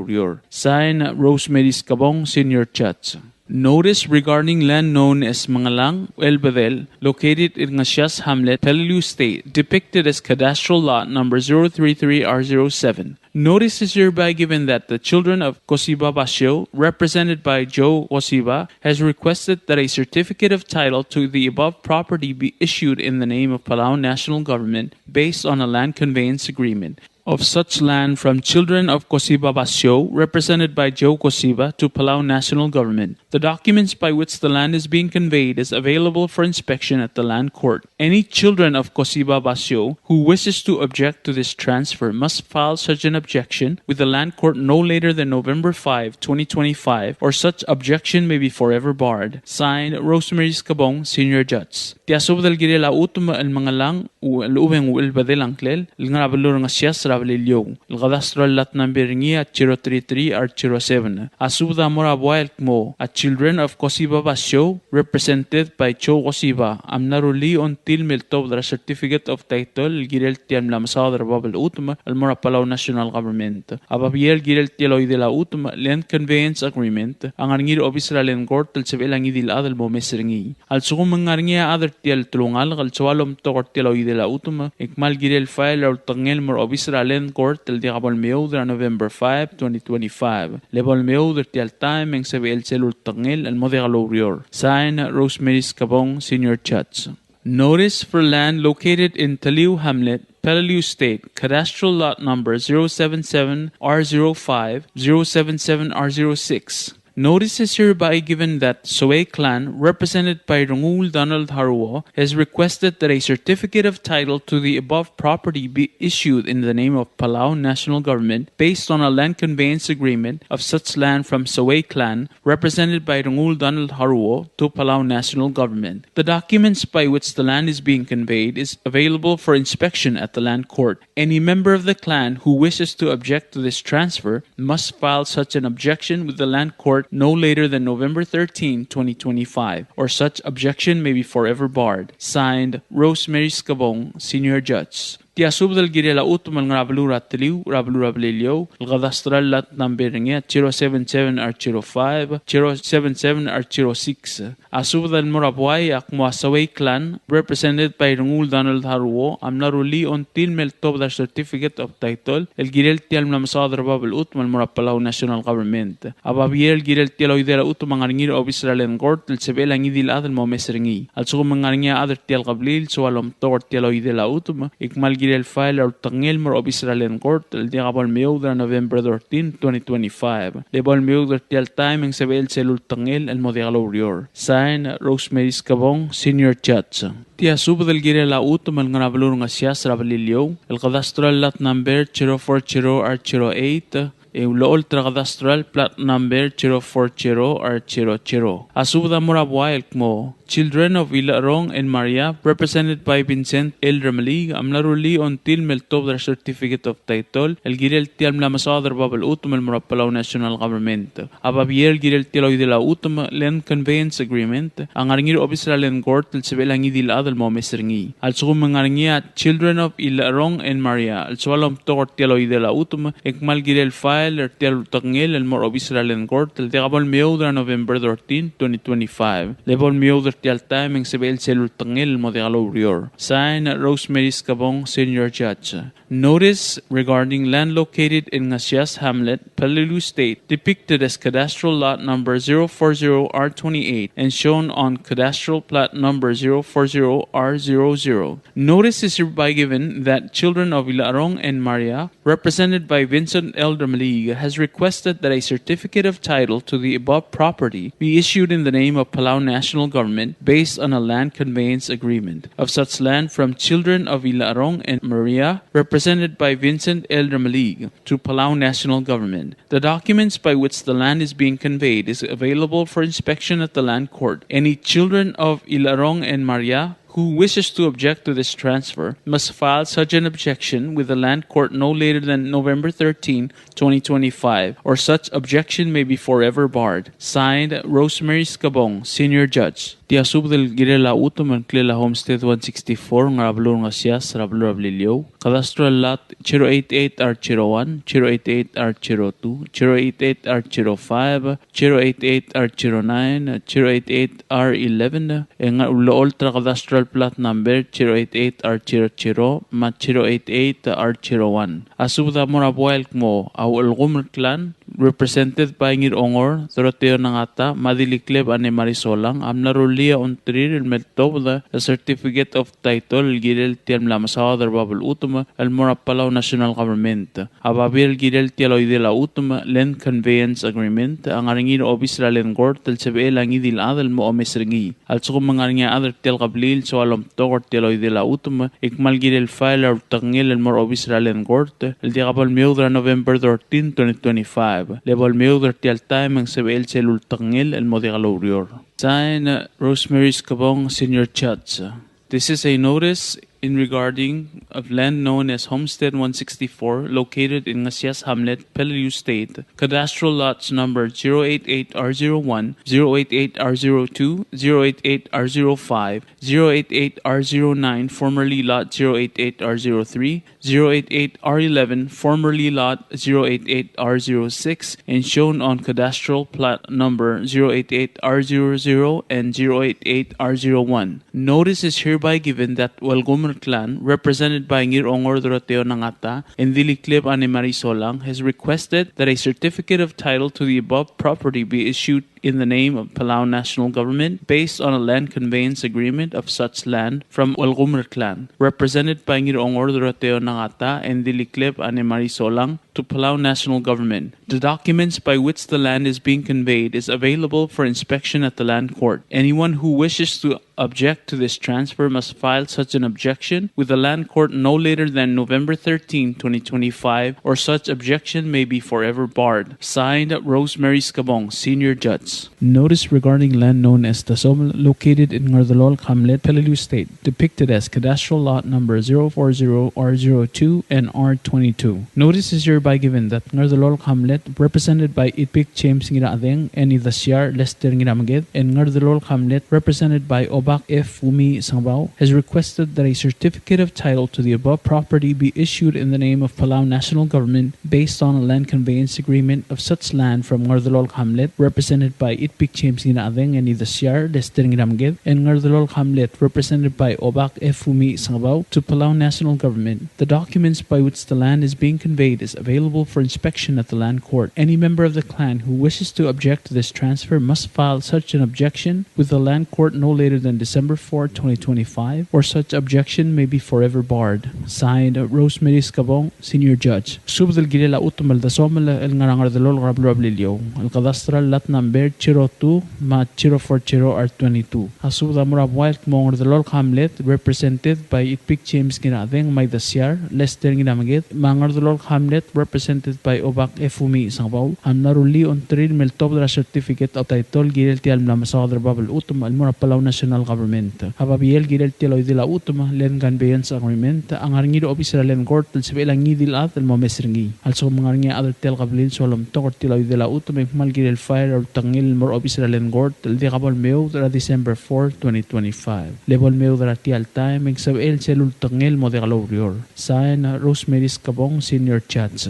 sign Rosemary Scabong, Senior Judge. Notice regarding land known as Mangalang, El Bedel, located in Ngasias Hamlet, Peleliu State, depicted as cadastral lot number 033R07. Notice is hereby given that the children of Cosiba Basio, represented by Joe Cosiba, has requested that a certificate of title to the above property be issued in the name of Palauan National Government based on a land conveyance agreement of such land from children of Cosiba Basio, represented by Joe Cosiba, to Palauan National Government. The documents by which the land is being conveyed is available for inspection at the land court. Any children of Cosiba Basio who wishes to object to this transfer must file such an objection with the land court no later than November 5, 2025, or such objection may be forever barred. Signed, Rosemary Scabong, Senior Judge. Tiasob del Girela Utuma el Mangalang u el Ubeng u el Badel Anklel, el Ngarabalur Ngasias Rabalilio, el Gadastral Lat number 033R07. Asubda Morabuel Mo, a children of Cosiba Basio, represented by Joe Cosiba, Amnaruli on Tilmil the certificate of title, Girel Tiam Lamsadar Babel Utma, el Morapalau National Government. Ababiel Girel Tieloy de la Utma, Land Conveyance Agreement, ang arngir obisra len gortel sebelang idil adal mo mesrengi. Al sugum ngarngia adar tiel tulungal, al sualom tokor Tieloy de la Utma, ikmal Girel file or tangel mor obisra len gortel di Gabol Meudra November 5, 2025. Lebol Meudra tiel time ang sebe el celul tangel al modegalo rior. Sign, Rosemary Scabong, Senior Judge. Notice for land located in Taliu Hamlet, Peleliu State, cadastral lot number 077R05, 077R06. Notice is hereby given that Soe clan, represented by Rungul Donald Haruo, has requested that a certificate of title to the above property be issued in the name of Palauan National Government based on a land conveyance agreement of such land from Soe clan, represented by Rungul Donald Haruo, to Palauan National Government. The documents by which the land is being conveyed is available for inspection at the land court. Any member of the clan who wishes to object to this transfer must file such an objection with the land court no later than November 13, 2025, or such objection may be forever barred. Signed, Rosemary Scabong, Senior Judge. Tiasub del Girela Utman Rabalura Tiliu, Rabalura Belilio, Gadastral Lat number 077R05, 077R06. Asub del Morabuay Akmuasaway clan, represented by Rungul Donald Haruo, Amnaruli on Tilmel Tobda certificate of title, El Girel Tial Namsadar Babel Utman Morapalau National Government. Ababiel Girel Tialoidera Utman Arngir of Israel and Gort, El Sebelang Idil Adel Momesrengi. Also Mangarnia other Tial Gablil, so alom Tor Tialoidela Utma, Ikmal Girel file or tangel mor of Israel and Court, el dia Gabol Meudra November 13, 2025. Lebol Meudra tial time ang sebel celul tangel el modegalo rior. Sign, Rosemary Scabong, Senior Judge. Tia sub del Girela Utum el Nganabalur Ngasias Rabalilio, el cadastral lat number 040R08, Eulol Tragadastral plat number 040R00. Asubda Morabuay mo children of Ilarong and Maria, represented by Vincent L. Ramalig, amlaruli until meltob their certificate of title, el girel tial mlamasadar babal utum el Palau National Government. Ababiel girel tialoy de la utum land conveyance agreement, ang aringir obisra land court el sebelangi dil adal mo mesringi. Al sugum mangaringia children of Ilarong and Maria, al sualam tokor tialoy de la utum, ekmal girel file er tial tangel el mor obisra land court, el tegabol meudra November 13, 2025. Lebol meudra tial time ang sebel selul tangel mo de urior. Sign Rosemary Scabong, Senior Judge. Notice regarding land located in Ngasias Hamlet, Palauan State, depicted as cadastral lot number 040R28 and shown on cadastral plat number 040R00. Notice is hereby given that children of Ilarong and Maria, represented by Vincent L. Ramalig, has requested that a certificate of title to the above property be issued in the name of Palau National Government based on a land conveyance agreement of such land from children of Ilarong and Maria, represented by Vincent L. Ramalig, to Palau National Government. The documents by which the land is being conveyed is available for inspection at the land court. Any children of Ilarong and Maria who wishes to object to this transfer must file such an objection with the land court no later than November 13, 2025, or such objection may be forever barred. Signed, Rosemary Scabong, Senior Judge. Tiasub del Girela Utoman Klela Homestead 164 ng Rablur Ngasias, Rablur Ablilio. Cadastral Lot 088R01, 088R02, 088R05, 088R09, 088R11, and Ultra Cadastral Plot Number 088R00, mat 088R01. Asub da Morabuel mo, au el Gumr Clan, represented by Ngir Ongor, Doroteo Nangata, Madilikleb ane Marisolang, Amnarulia Untrir, el Meltob, the certificate of title, el Girel Tiam Lamasao, the Babel Utuma, el Palau National Government, Ababir Girel Tialoy de la Utuma, Land Conveyance Agreement, ang aringir obisra len court, el Sebe Langidil Adel mo omesringi, al sukum mangaringa other Tel Gablil, so alom tokor Tialoy de la Utuma, ikmal Girel file or Tangil, el Mor obisra len court, el Diagabal Mildra November 13, 2025. Lebol Mildra Tial Time ang Sebel Selul Tangil, el Modigalorior. Sign Rosemary Scabong, Senior Judge. This is a notice in regarding of land known as Homestead 164, located in Ngasias Hamlet, Palauan State, cadastral lots number 088R01, 088R02, 088R05, 088R09, formerly lot 088R03, 088R11, formerly lot 088R06, and shown on cadastral plat number 088R00 and 088R01. Notice is hereby given that Walgomer Clan, represented by Ngir Ongor Doroteo Nangata and Dilikleb ane Marisolang, has requested that a certificate of title to the above property be issued in the name of Palau National Government based on a land conveyance agreement of such land from Walgomer Clan, represented by Ngir Ongor Doroteo Nangata and Dilikleb ane Marisolang, to Palau National Government. The documents by which the land is being conveyed is available for inspection at the land court. Anyone who wishes to object to this transfer must file such an objection with the land court no later than November 13, 2025, or such objection may be forever barred. Signed, Rosemary Scabong, Senior Judge. Notice regarding land known as Tasomel, located in Ngardalol Hamlet, Palauan State, depicted as cadastral lot number 040R02 and R22. Notice is hereby given that Ngardalol Hamlet, represented by Itpik James Ngiraadeng and Idasyar Lester Ngiramaged, and Ngardalol Hamlet, represented by Obak F. Fumi Sangbao, has requested that a certificate of title to the above property be issued in the name of Palau National Government based on a land conveyance agreement of such land from Ngardalol Hamlet, represented by Itpik James Ngiraadeng and Idasyar Lester Ngiramaged, and Ngardalol Hamlet, represented by Obak F. Fumi Sangbao, to Palau National Government. The documents by which the land is being conveyed is available for inspection at the land court. Any member of the clan who wishes to object to this transfer must file such an objection with the land court no later than December 4, 2025, or such objection may be forever barred. Signed, Rosemary Scabong, Senior Judge. Subdal Gilela Utumal da Somal el Ngarangar de Lol Rablilio, el Cadastral Lat Number number 02 ma 040R22. Asuda mura wild mong the Lord Hamlet represented by Itpik James ginadeng may dasyar Lester ginamagit mangar the Lord Hamlet represented by Obak Efumi Sangbaw am naruli on 3 meltobra certificate of title girel tial na masadar babel utuma al mura Palauan national government. Hababiel girel tial oidila utuma len conveyance agreement ang arngido official len court tel sebelang ngidil at el momesringi. Also mangarngi adal tel kablin solom tokor tial oidila utuma mal girel fire or tangil mor official len court tel di kabol meu dra December 4, 2025. Level meu dra tial time ang sabel selul tangil mo de galorior. Sign Rosemary Skabong Senior Chats.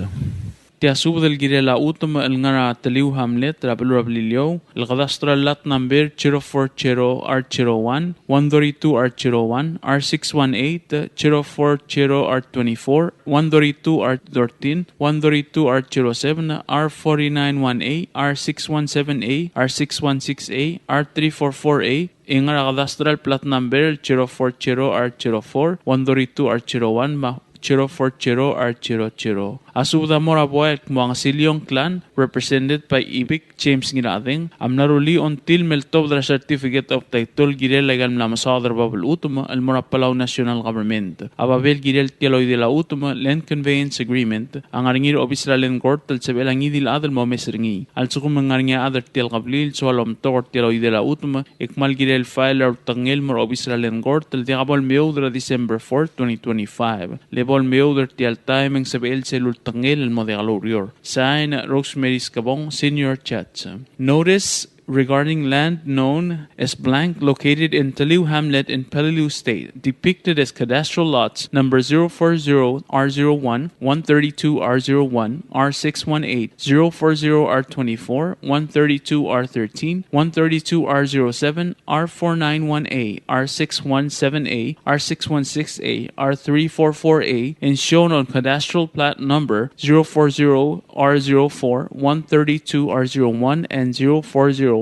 Tiasub del girela utuma el ngara taliu Hamlet rabelu rablilio el cadastral lat number 040R01 132R01 R618 040R24 132R13 132R07 R4918 R617A R616A R344A ingara cadastral plat number 040R04 132R01 040R00. Asuda mora boy mga Silyong clan represented by Ibik James Ginading am naruli until meltob the certificate of title girel legal na masadar babel utuma al mora Palauan national government. Ababel girel tialoy de la utuma land conveyance agreement ang aringir official len court tel sebelang idil adal mo mesringi. Al sukum mangarnya adar tial qablil solom tor tialoy de la utuma ikmal girel file or tangel mor official len court tel diabol meudra December 4, 2025. Lebol meudra tial time ang sebel selul tangel el modegalorior. Sign Rosemary Skabong Senior Chats. Notice regarding land known as blank located in Taliu Hamlet in Peleliu State, depicted as cadastral lots number 040R01, 132R01, R618, 040R24, 132R13, 132R07, R491A, R617A, R616A, R344A, and shown on cadastral plat number 040R04, 132R01, and 040R00.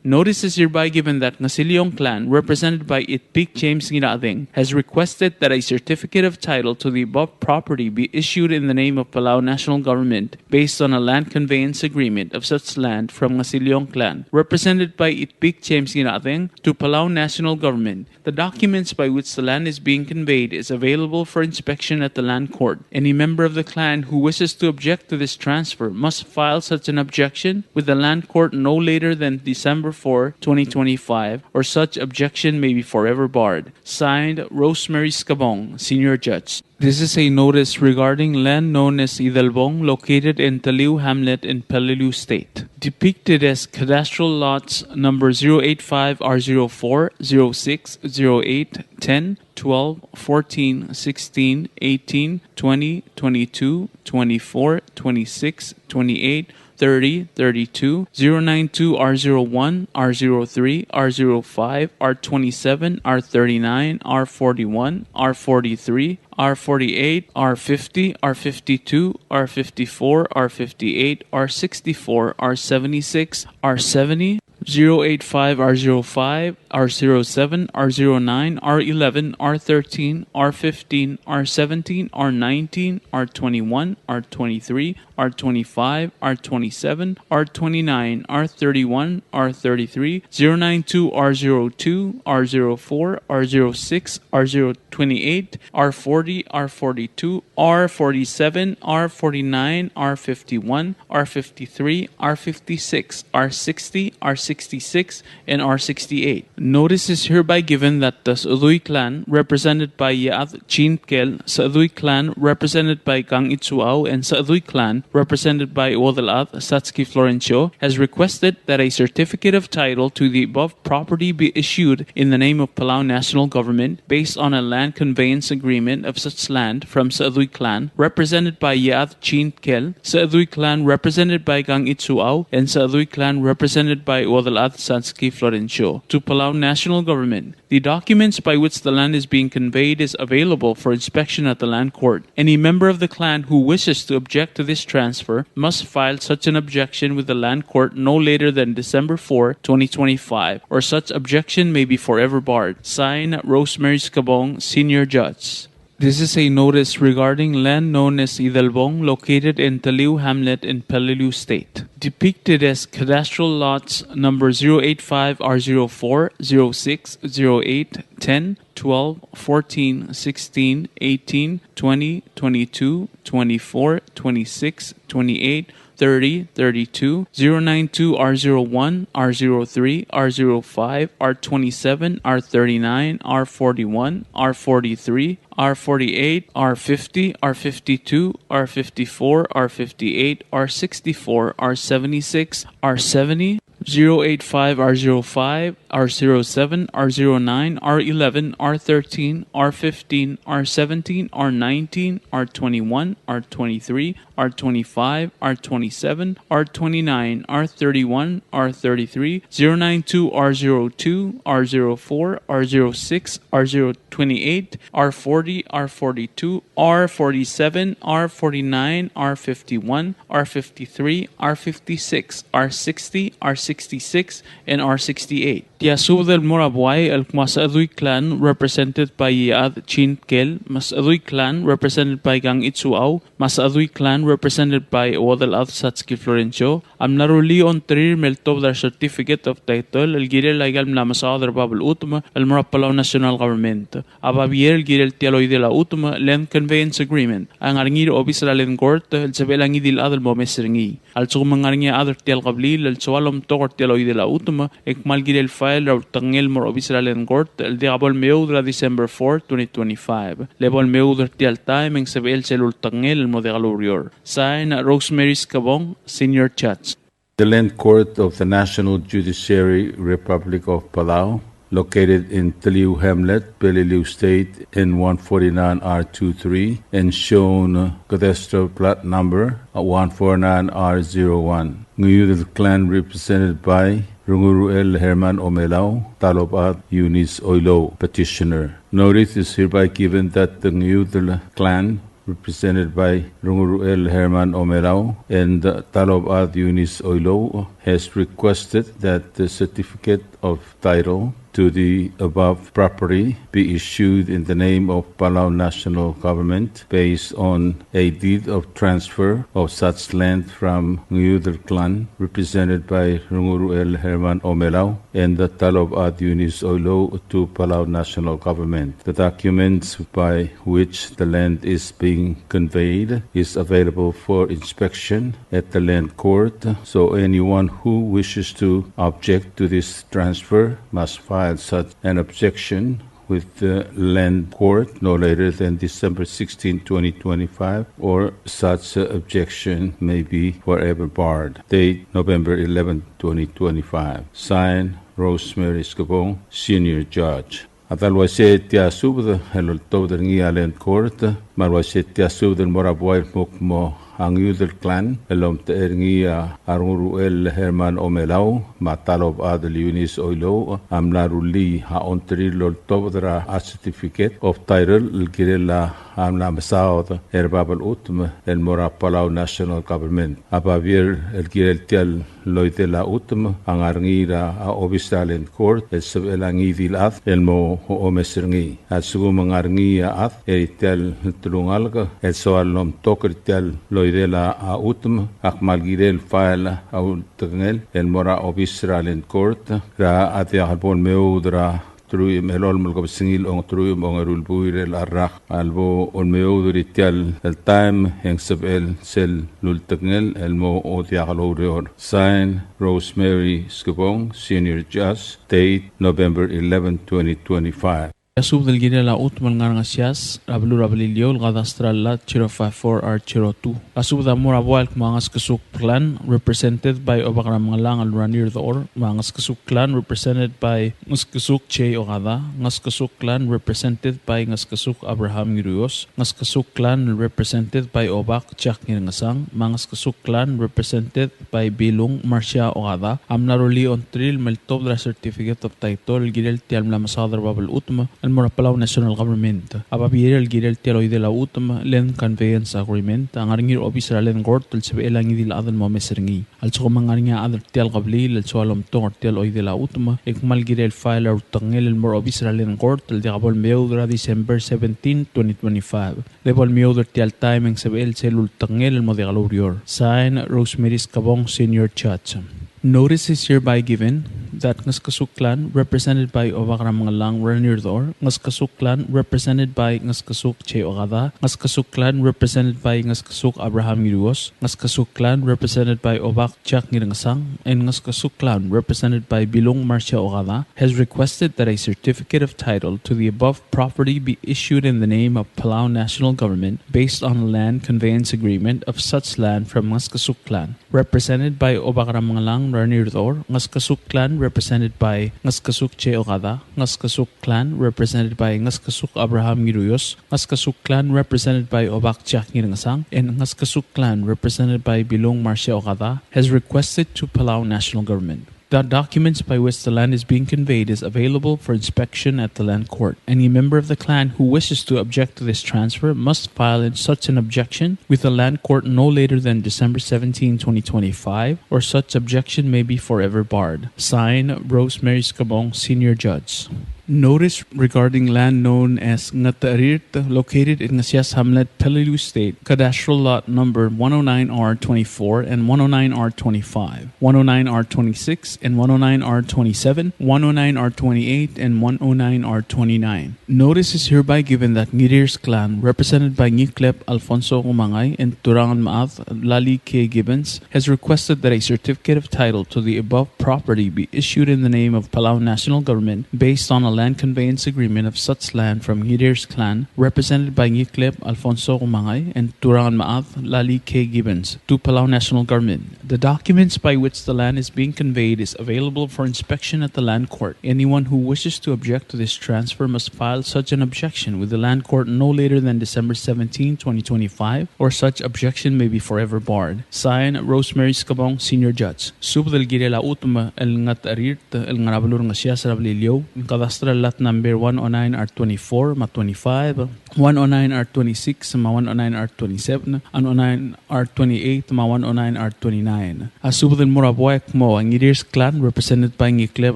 Notice is hereby given that Ngasilyong clan, represented by Itpik James Ginading, has requested that a certificate of title to the above property be issued in the name of Palauan national government based on a land conveyance agreement of such land from Ngasilyong clan, represented by Itpik James Ginading to Palauan national government. The documents by which the land is being conveyed is available for inspection at the land court. Any member of the clan who wishes to object to this transfer must file such an objection with the land court no later than December 4, 2025, or such objection may be forever barred. Signed, Rosemary Skabong, Senior Judge. This is a notice regarding land known as Idalbong, located in Taliu Hamlet in Peleliu State, depicted as cadastral lots number 085R04, 06, 08, 10, 12, 14, 16, 18, 20, 22, 24, 26, 28, 30, 32, 092, R01, R03, R05, R27, R39, R41, R43, R48, R50, R52, R54, R58, R64, R76, R70, 085, R05, R07, R09, R11, R13, R15, R17, R19, R21, R23, R25, R27, R29, R31, R33, 092, R02, R04, R06, R028, R40, R42, R47, R49, R51, R53, R56, R60, R66, and R68. Notice is hereby given that the Sa'uduy clan, represented by Yaad Chinkel, Sa'uduy clan, represented by Kang Itsuao, and Sa'uduy clan, represented by Wadalat Satsuki Florencio, has requested that a certificate of title to the above property be issued in the name of Palauan national government based on a land conveyance agreement of such land from Sa'uduy clan, represented by Yaad Chinkel, Sa'uduy clan, represented by Kang Itsuao, and Sa'uduy clan, represented by Wadalat Satsuki Florencio, to Palauan national government. The documents by which the land is being conveyed is available for inspection at the land court. Any member of the clan who wishes to object to this transfer must file such an objection with the land court no later than December 4, 2025, or such objection may be forever barred. Sign, Rosemary Skabong, Senior Judge. This is a notice regarding land known as Idalbong, located in Taliu Hamlet in Peleliu State. Depicted as cadastral lots number 085 R04, 06, 08, 10, 12, 14, 16, 18, 20, 22, 24, 26, 28, 30, 32, 092, R01, R03, R05, R27, R39, R41, R43, R48, R50, R52, R54, R58, R64, R76, R70, 085, R05, R07, R09, R11, R13, R15, R17, R19, R21, R23, R25, R27, R29, R31, R33, 092, R02, R04, R06, R028, R40, R42, R47, R49, R51, R53, R56, R60, R66, and R68. Tiasub del Morabuay, el Masadui clan, represented by Yad Chinkel, Masadui clan, represented by Gang Itsuau, Masadui clan, represented by Wadal Adsatski Florencio, Amnaruli on Trir Meltob their certificate of title, El Girel Lagal Namasadar Babel Utma, El Morapalao National Government, Ababier El Girel Tialoy de la Utma, Land Conveyance Agreement, Ang Arngir Obisra Len Gort, El Sabelangi dil Adel Bomesringi, Al Sumangarnia Adar Tial Gablil, El Sualom Togor Tialoy de la Utma, Ekmal Girel File, Tangel Mor Obisra Len Gort, El Diabol Meudra December 4, 2025, Lebol Meudra Tial Time, En Sabel Celul Tangel, El Modegalurior. Sign Rosemary Scabong, Senior Judge. The Land Court of the National Judiciary Republic of Palau, located in Taliu Hamlet, Peleliu State, in 149R23, and shown cadastral plot number 149R01. Nguyudal clan represented by Runguruel Herman Omelao, Talobat Eunice Oilo, petitioner. Notice is hereby given that the Nguyudal clan, represented by Runguruel Herman Omelao and Talobat Eunice Oilo, has requested that the certificate of title to the above property be issued in the name of Palau National Government based on a deed of transfer of such land from Nguyudal clan, represented by Runguruel Herman Omelao and the Talobat Eunice Oilo, to Palau National Government. The documents by which the land is being conveyed is available for inspection at the land court, so anyone who wishes to object to this transfer must file such an objection with the land court no later than December 16, 2025, or such objection may be forever barred. Date November 11, 2025. Signed, Rosemary Scabong, Senior Judge. Atalwase tiasub the hello to the land court, Marwase tiasub the Morabuay Mokmo. Ang Udal clan, elom te erngia Arunguruel Herman Omelao, Matalob Adel Eunice Oilo, Amlaruli Haontrilo Tobdra a certificate of title, El Girela Amlam South, Herbabel Utm, El Mora Palau National Government. Abavier El Girel Tial Loitela Utm, Ang Arngira a Obistalent Court, El Sabelangi Ath, El Mo Omesringi. At Sugumang Arngia Ath, Eritel Tulungalga, El Soalom Tokertel de la UTM, Akmalgirel File Autangel, El Mora Obisra Land Court, Ra Atia Albon Meudra, Truyum Elol Mulgobsingil on Truyum on Rulbuir El Arrak, Albo on Meudritial, El Time, Hengsab El Sel Lultangel, El Mo Otiagalorior. Signed, Rosemary Scabong, Senior Judge, date November 11, 2025. Yasub del Girela Utmal Ngarangasias, Rablu Rabilio, Gadastral Lat 054R02. Asub da Murabual Mangas Kasuk clan, represented by Obakramang Al Ranir Dor, Mangas Kasuk clan, represented by Ngaskasuk Che Ogada, Ngaskasuk clan, represented by Ngaskasuk Abraham Yurios, Ngaskasuk clan, represented by Obak Chak Nirngasang, Mangaskasuk clan, represented by Bilung Marcia Ogada, Amnaruli on Tril Meltobra certificate of title, Girel Tial Lamasadar Babel Utma, el Palauan National Government. Ababirel girel tialoy de la utma len conveyance agreement ang aringir obisra len gortel sebe elang idil adal mo meserngi. Al sukumangaringa adal tial qabli lel sualom tong tialoy de la utma ekmal girel file or tangel el mor obisra len gortel de qabol meudra December 17, 2025. Lebol meudra tial timing sebe el selul tangel el mo de galurior. Sign Rosemary Cabong Senior Judge. Notice is hereby given that Ngaskasuk clan, represented by Ovakaramangalang Ranirdor, Ngaskasuk clan, represented by Ngaskasuk Che Ogada, Ngaskasuk clan, represented by Ngaskasuk Abraham Giruos, Ngaskasuk clan, represented by Ovak Chak Ngirangasang, and Ngaskasuk clan, represented by Bilong Marcia Ogada, has requested that a certificate of title to the above property be issued in the name of Palauan National Government based on a land conveyance agreement of such land from Ngaskasuk clan, represented by Ovakaramangalang Ranirdor, Ngaskasuk clan, represented by Ngaskasuk Che Ogada, Ngaskasuk clan, represented by Ngaskasuk Abraham Giruyos, Ngaskasuk clan, represented by Obak Chak Ngirangasang, and Ngaskasuk clan, represented by Bilong Marcia Ogada, has requested to Palauan National Government. The documents by which the land is being conveyed is available for inspection at the land court. Any member of the clan who wishes to object to this transfer must file such an objection with the land court no later than December 17, 2025, or such objection may be forever barred. Sign, Rosemary Cabong, Senior Judge. Notice regarding land known as Ngatarit, located in Ngasias Hamlet, Peleliu State, cadastral lot number 109R24 and 109R25, 109R26 and 109R27, 109R28 and 109R29. Notice is hereby given that Ngirir's clan, represented by Ngiklep Alfonso Umangay and Turangan Maath Lali K. Gibbons, has requested that a certificate of title to the above property be issued in the name of Palauan National Government based on a land conveyance agreement of such land from Ngirir's clan, represented by Ngiklep Alfonso Umangay and Turangan Maath Lali K. Gibbons, to Palauan National Government. The documents by which the land is being conveyed is available for inspection at the land court. Anyone who wishes to object to this transfer must file such an objection with the land court no later than December 17, 2025, or such objection may be forever barred. Sign, Rosemary Cabong, Senior Judge. Sub del Girela Utma el Ngatarit el Ngarabalur Ngasias Rablilio, Kadastral lot number 109R24 ma 25, 109R26 ma 109R27, and 109R28 ma 109R29. Asub del Murabuek mo ang Ngirir's clan, represented by Ngiklep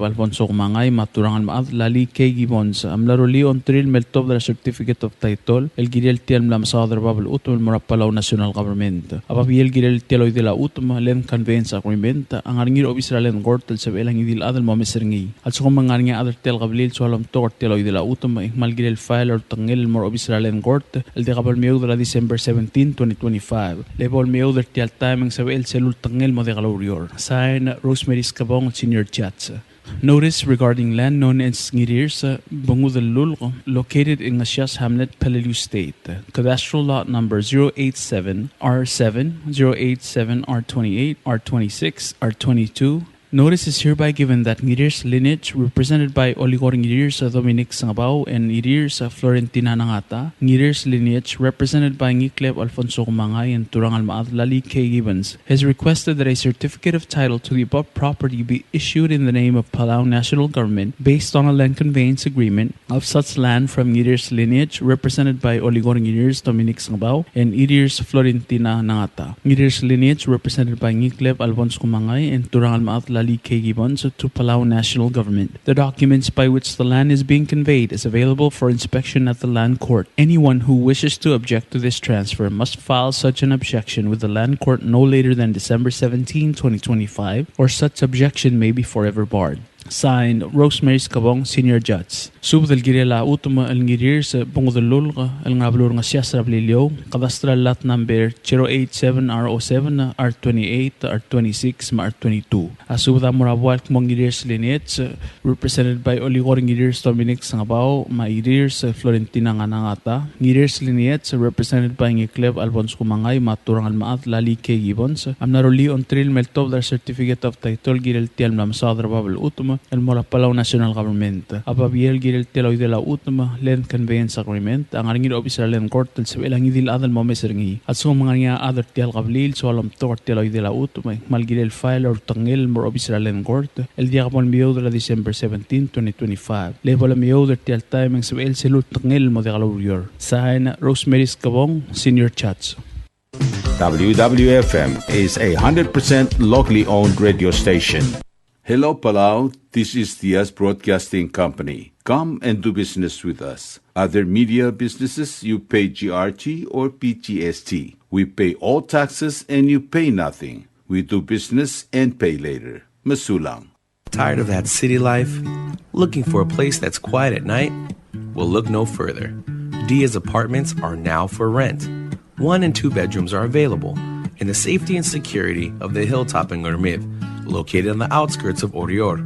Alfonso Kumangay, Maturangan Maath Lali K. Gibbons, Amlaroli on Tril Meltov the certificate of title, El Girel Tiel Mlam Sadr Babel Utum Palauan National Government. Ababiel Girel Tieloy de la Utum, Len Conveyance Agreement, ang Aringir Obisra Len Gortel sa Belang Idil Adal Momeserni. At sa kumang nga Adal Tel Gablil sualam tort tialoy de la utum malgir el file or tangel mor obisral en court el de gabal meud la December 17, 2025. Lebol meud der tial timing sa el selul tangel mo de galurior. Sign, Rosemary Cabong, Senior Judge. Notice regarding land known as Ngirir's Bungudalul, located in Ngasias Hamlet, Peleliu State. Cadastral lot number 087 R7, 087 R28, R26, R22. Notice is hereby given that Ngirir's lineage, represented by Oligor Ngirir's Dominic Sangabao and Ngirir's Florentina Nangata, Ngirir's lineage, represented by Ngiklep Alfonso Kumangay and Turangan Maath Lali K. Gibbons, has requested that a certificate of title to the above property be issued in the name of Palauan National Government based on a land conveyance agreement of such land from Ngirir's lineage, represented by Oligor Ngirir's Dominic Sangabao and Ngirir's Florentina Nangata. Ngirir's lineage, represented by Ngiklep Alfonso Kumangay and Turangan Maath Lali K. Gibbons, to Palauan National Government. The documents by which the land is being conveyed is available for inspection at the land court. Anyone who wishes to object to this transfer must file such an objection with the land court no later than December 17, 2025, or such objection may be forever barred. Signed, Rosemary Cabong, Senior Judge. Sub del Girela Utuma el Ngirir sa Bungudalul el Ngablur Ngasias Rablilio, cadastral lot number 087 R07, R28, R26, R22. Asub da Murabuak mong Ngirir's lineage, represented by Oligor Ngirir's Dominic Sangabao, Ngirir's Florentina Nangata, Ngirir's lineage, represented by Ngiklep Alfonso Kumangay, Maturangan Maath Lali K. Gibbons, Amnaroli on Tril Meltov the certificate of title Girel Tiel Mlam Sadr Babel Utuma utma el mora Palauan National Government. Apabiel girel teloy de la utma Land Conveyance Agreement ang aringir officer Land Court el sebelang idil adal momesergi. At so mga niya adar tial gablil so alam tor teloy de la utma malgirel file or tangil mor officer Land Court el dia kapon miyo de la December 17, 2025. Level miyo de tial time ang sebel selut tangil mo de galurior. Sahin Rosemary Skabong, Senior Chats. WWFM is a 100% locally owned radio station. Hello, Palau. This is Diaz Broadcasting Company. Come and do business with us. Other media businesses, you pay GRT or PGST. We pay all taxes and you pay nothing. We do business and pay later. Masulang. Tired of that city life? Looking for a place that's quiet at night? Well, look no further. Diaz apartments are now for rent. 1 and 2 bedrooms are available in the safety and security of the Hilltop in Gurmid, located on the outskirts of Orior.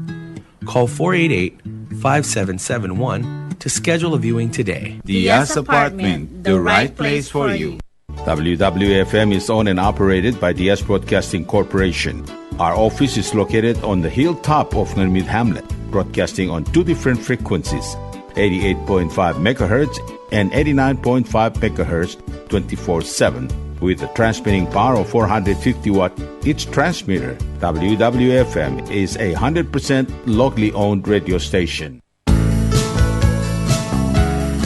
Call 488-5771 to schedule a viewing today. Diaz Apartment, the right place for you. WWFM is owned and operated by Diaz Broadcasting Corporation. Our office is located on the hilltop of Gurmid Hamlet, broadcasting on 2 different frequencies, 88.5 megahertz and 89.5 megahertz 24/7 with a transmitting power of 450 watt each transmitter. WWFM is a 100% locally owned radio station.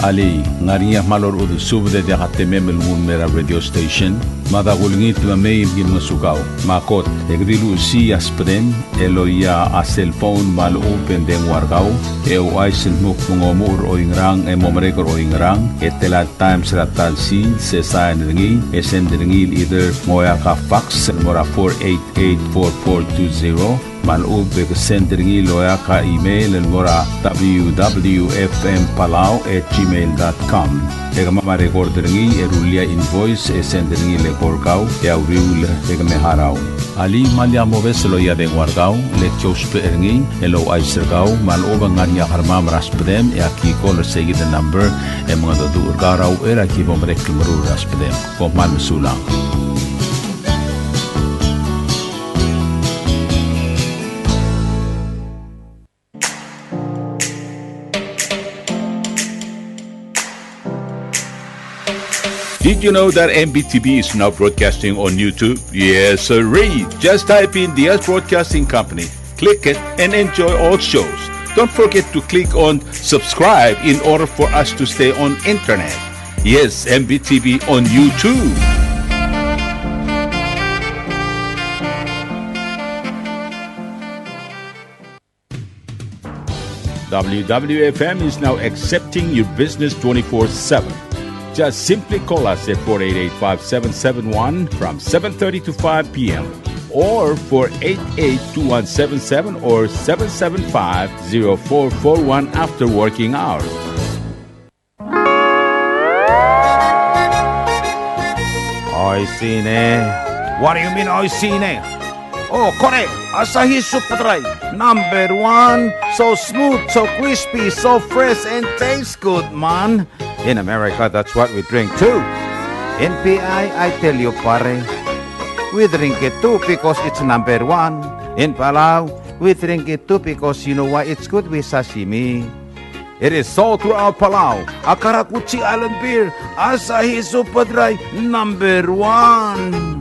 Ali ngariya malor udu subde de hatemem mun mera radio station madagulngit mamay gim sugaw makot egrilu si aspren eloya a cell phone mal open den wargaw e waisen muk ngomur oingrang e momrekor oingrang etela times ratal si se sign ringi esendringi either moya ka fax mora 4884420 malub be sendringi loya ka email mora wwfmpalau@gmail.com egama ma recordringi erulia invoice esendringi le korkau ya uriul egame harau ali malia moves loya de wargau le chospe ringi elo aisergau maloba ngania harma raspedem e aquí call seguir the number e mga do garau era ki bomre kimru raspedem ko mal sulang. Did you know that MBTV is now broadcasting on YouTube? Yes, sirree. Just type in Diaz Broadcasting Company, click it, and enjoy all shows. Don't forget to click on subscribe in order for us to stay on internet. Yes, MBTV on YouTube. WWFM is now accepting your business 24/7. Just simply call us at 488-5771 from 7:30 to 5 p.m. or 488-2177 or 775-0441 after working hours. Oy, sine. What do you mean, oy, sine? Oh, correct. Asahi Super Dry. Number 1. So smooth, so crispy, so fresh, and tastes good, man. In America, that's what we drink too. In PI, I tell you, pare, we drink it too because it's number 1. In Palau, we drink it too because you know why it's good with sashimi. It is sold throughout Palau. Akarakuchi Island Beer, Asahi Super Dry, number 1.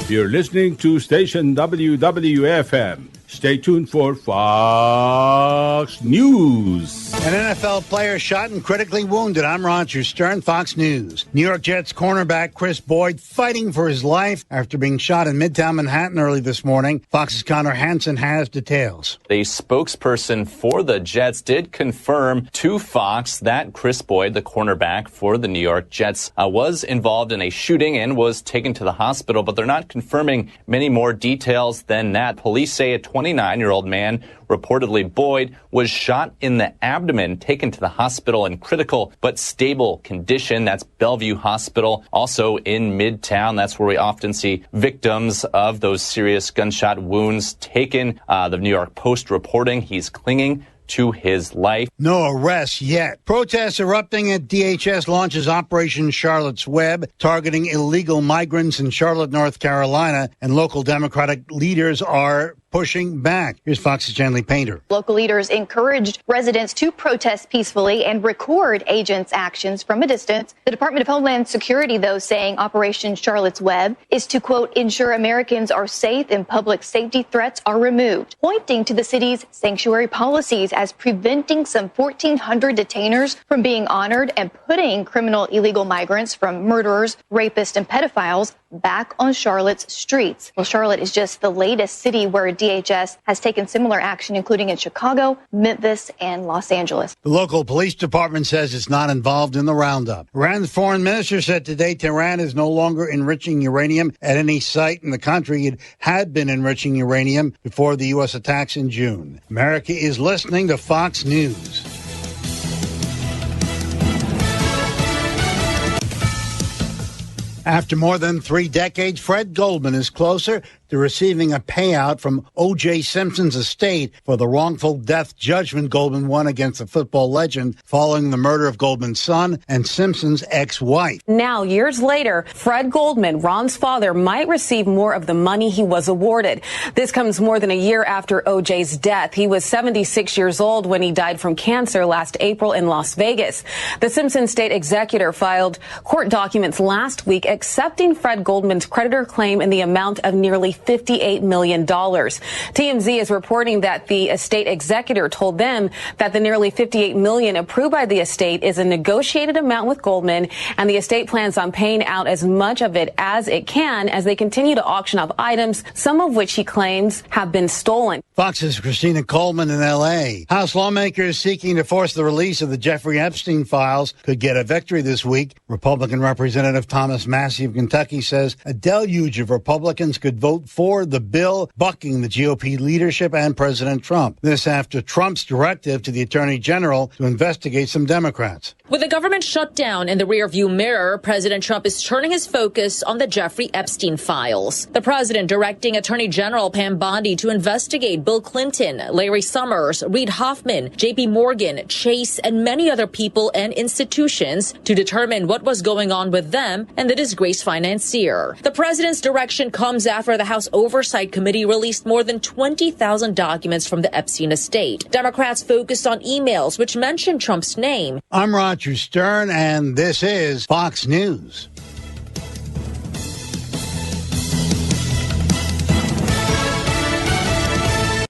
You're listening to station WWFM. Stay tuned for Fox News. An NFL player shot and critically wounded. I'm Roger Stern, Fox News. New York Jets cornerback Chris Boyd fighting for his life after being shot in Midtown Manhattan early this morning. Fox's Connor Hansen has details. A spokesperson for the Jets did confirm to Fox that Chris Boyd, the cornerback for the New York Jets, was involved in a shooting and was taken to the hospital, but they're not confirming many more details than that. Police say a 29-year-old man, reportedly Boyd, was shot in the abdomen, taken to the hospital in critical but stable condition. That's Bellevue Hospital, also in Midtown. That's where we often see victims of those serious gunshot wounds taken. The New York Post reporting he's clinging to his life. No arrests yet. Protests erupting at DHS launches Operation Charlotte's Web, targeting illegal migrants in Charlotte, North Carolina, and local Democratic leaders are pushing back. Here's Fox's Chanley Painter. Local leaders encouraged residents to protest peacefully and record agents' actions from a distance. The Department of Homeland Security, though, saying Operation Charlotte's Web is to, quote, ensure Americans are safe and public safety threats are removed, pointing to the city's sanctuary policies as preventing some 1,400 detainers from being honored and putting criminal illegal migrants from murderers, rapists, and pedophiles back on Charlotte's streets. Well, Charlotte is just the latest city where DHS has taken similar action, including in Chicago, Memphis, and Los Angeles. The local police department says it's not involved in the roundup. Iran's foreign minister said today Tehran is no longer enriching uranium at any site in the country. It had been enriching uranium before the U.S. attacks in June. America is listening to Fox News. After more than 3 decades, Fred Goldman is closer to receiving a payout from O.J. Simpson's estate for the wrongful death judgment Goldman won against the football legend following the murder of Goldman's son and Simpson's ex-wife. Now, years later, Fred Goldman, Ron's father, might receive more of the money he was awarded. This comes more than a year after O.J.'s death. He was 76 years old when he died from cancer last April in Las Vegas. The Simpson state executor filed court documents last week accepting Fred Goldman's creditor claim in the amount of nearly $58 million. TMZ is reporting that the estate executor told them that the nearly $58 million approved by the estate is a negotiated amount with Goldman, and the estate plans on paying out as much of it as it can as they continue to auction off items, some of which he claims have been stolen. Fox's Christina Coleman in L.A. House lawmakers seeking to force the release of the Jeffrey Epstein files could get a victory this week. Republican Representative Thomas Massey of Kentucky says a deluge of Republicans could vote for the bill, bucking the GOP leadership and President Trump. This after Trump's directive to the Attorney General to investigate some Democrats. With the government shut down in the rearview mirror, President Trump is turning his focus on the Jeffrey Epstein files. The president directing Attorney General Pam Bondi to investigate Bill Clinton, Larry Summers, Reid Hoffman, J.P. Morgan, Chase, and many other people and institutions to determine what was going on with them and the disgraced financier. The president's direction comes after the House Oversight Committee released more than 20,000 documents from the Epstein estate. Democrats focused on emails which mentioned Trump's name. I'm Roger Stern, and this is Fox News.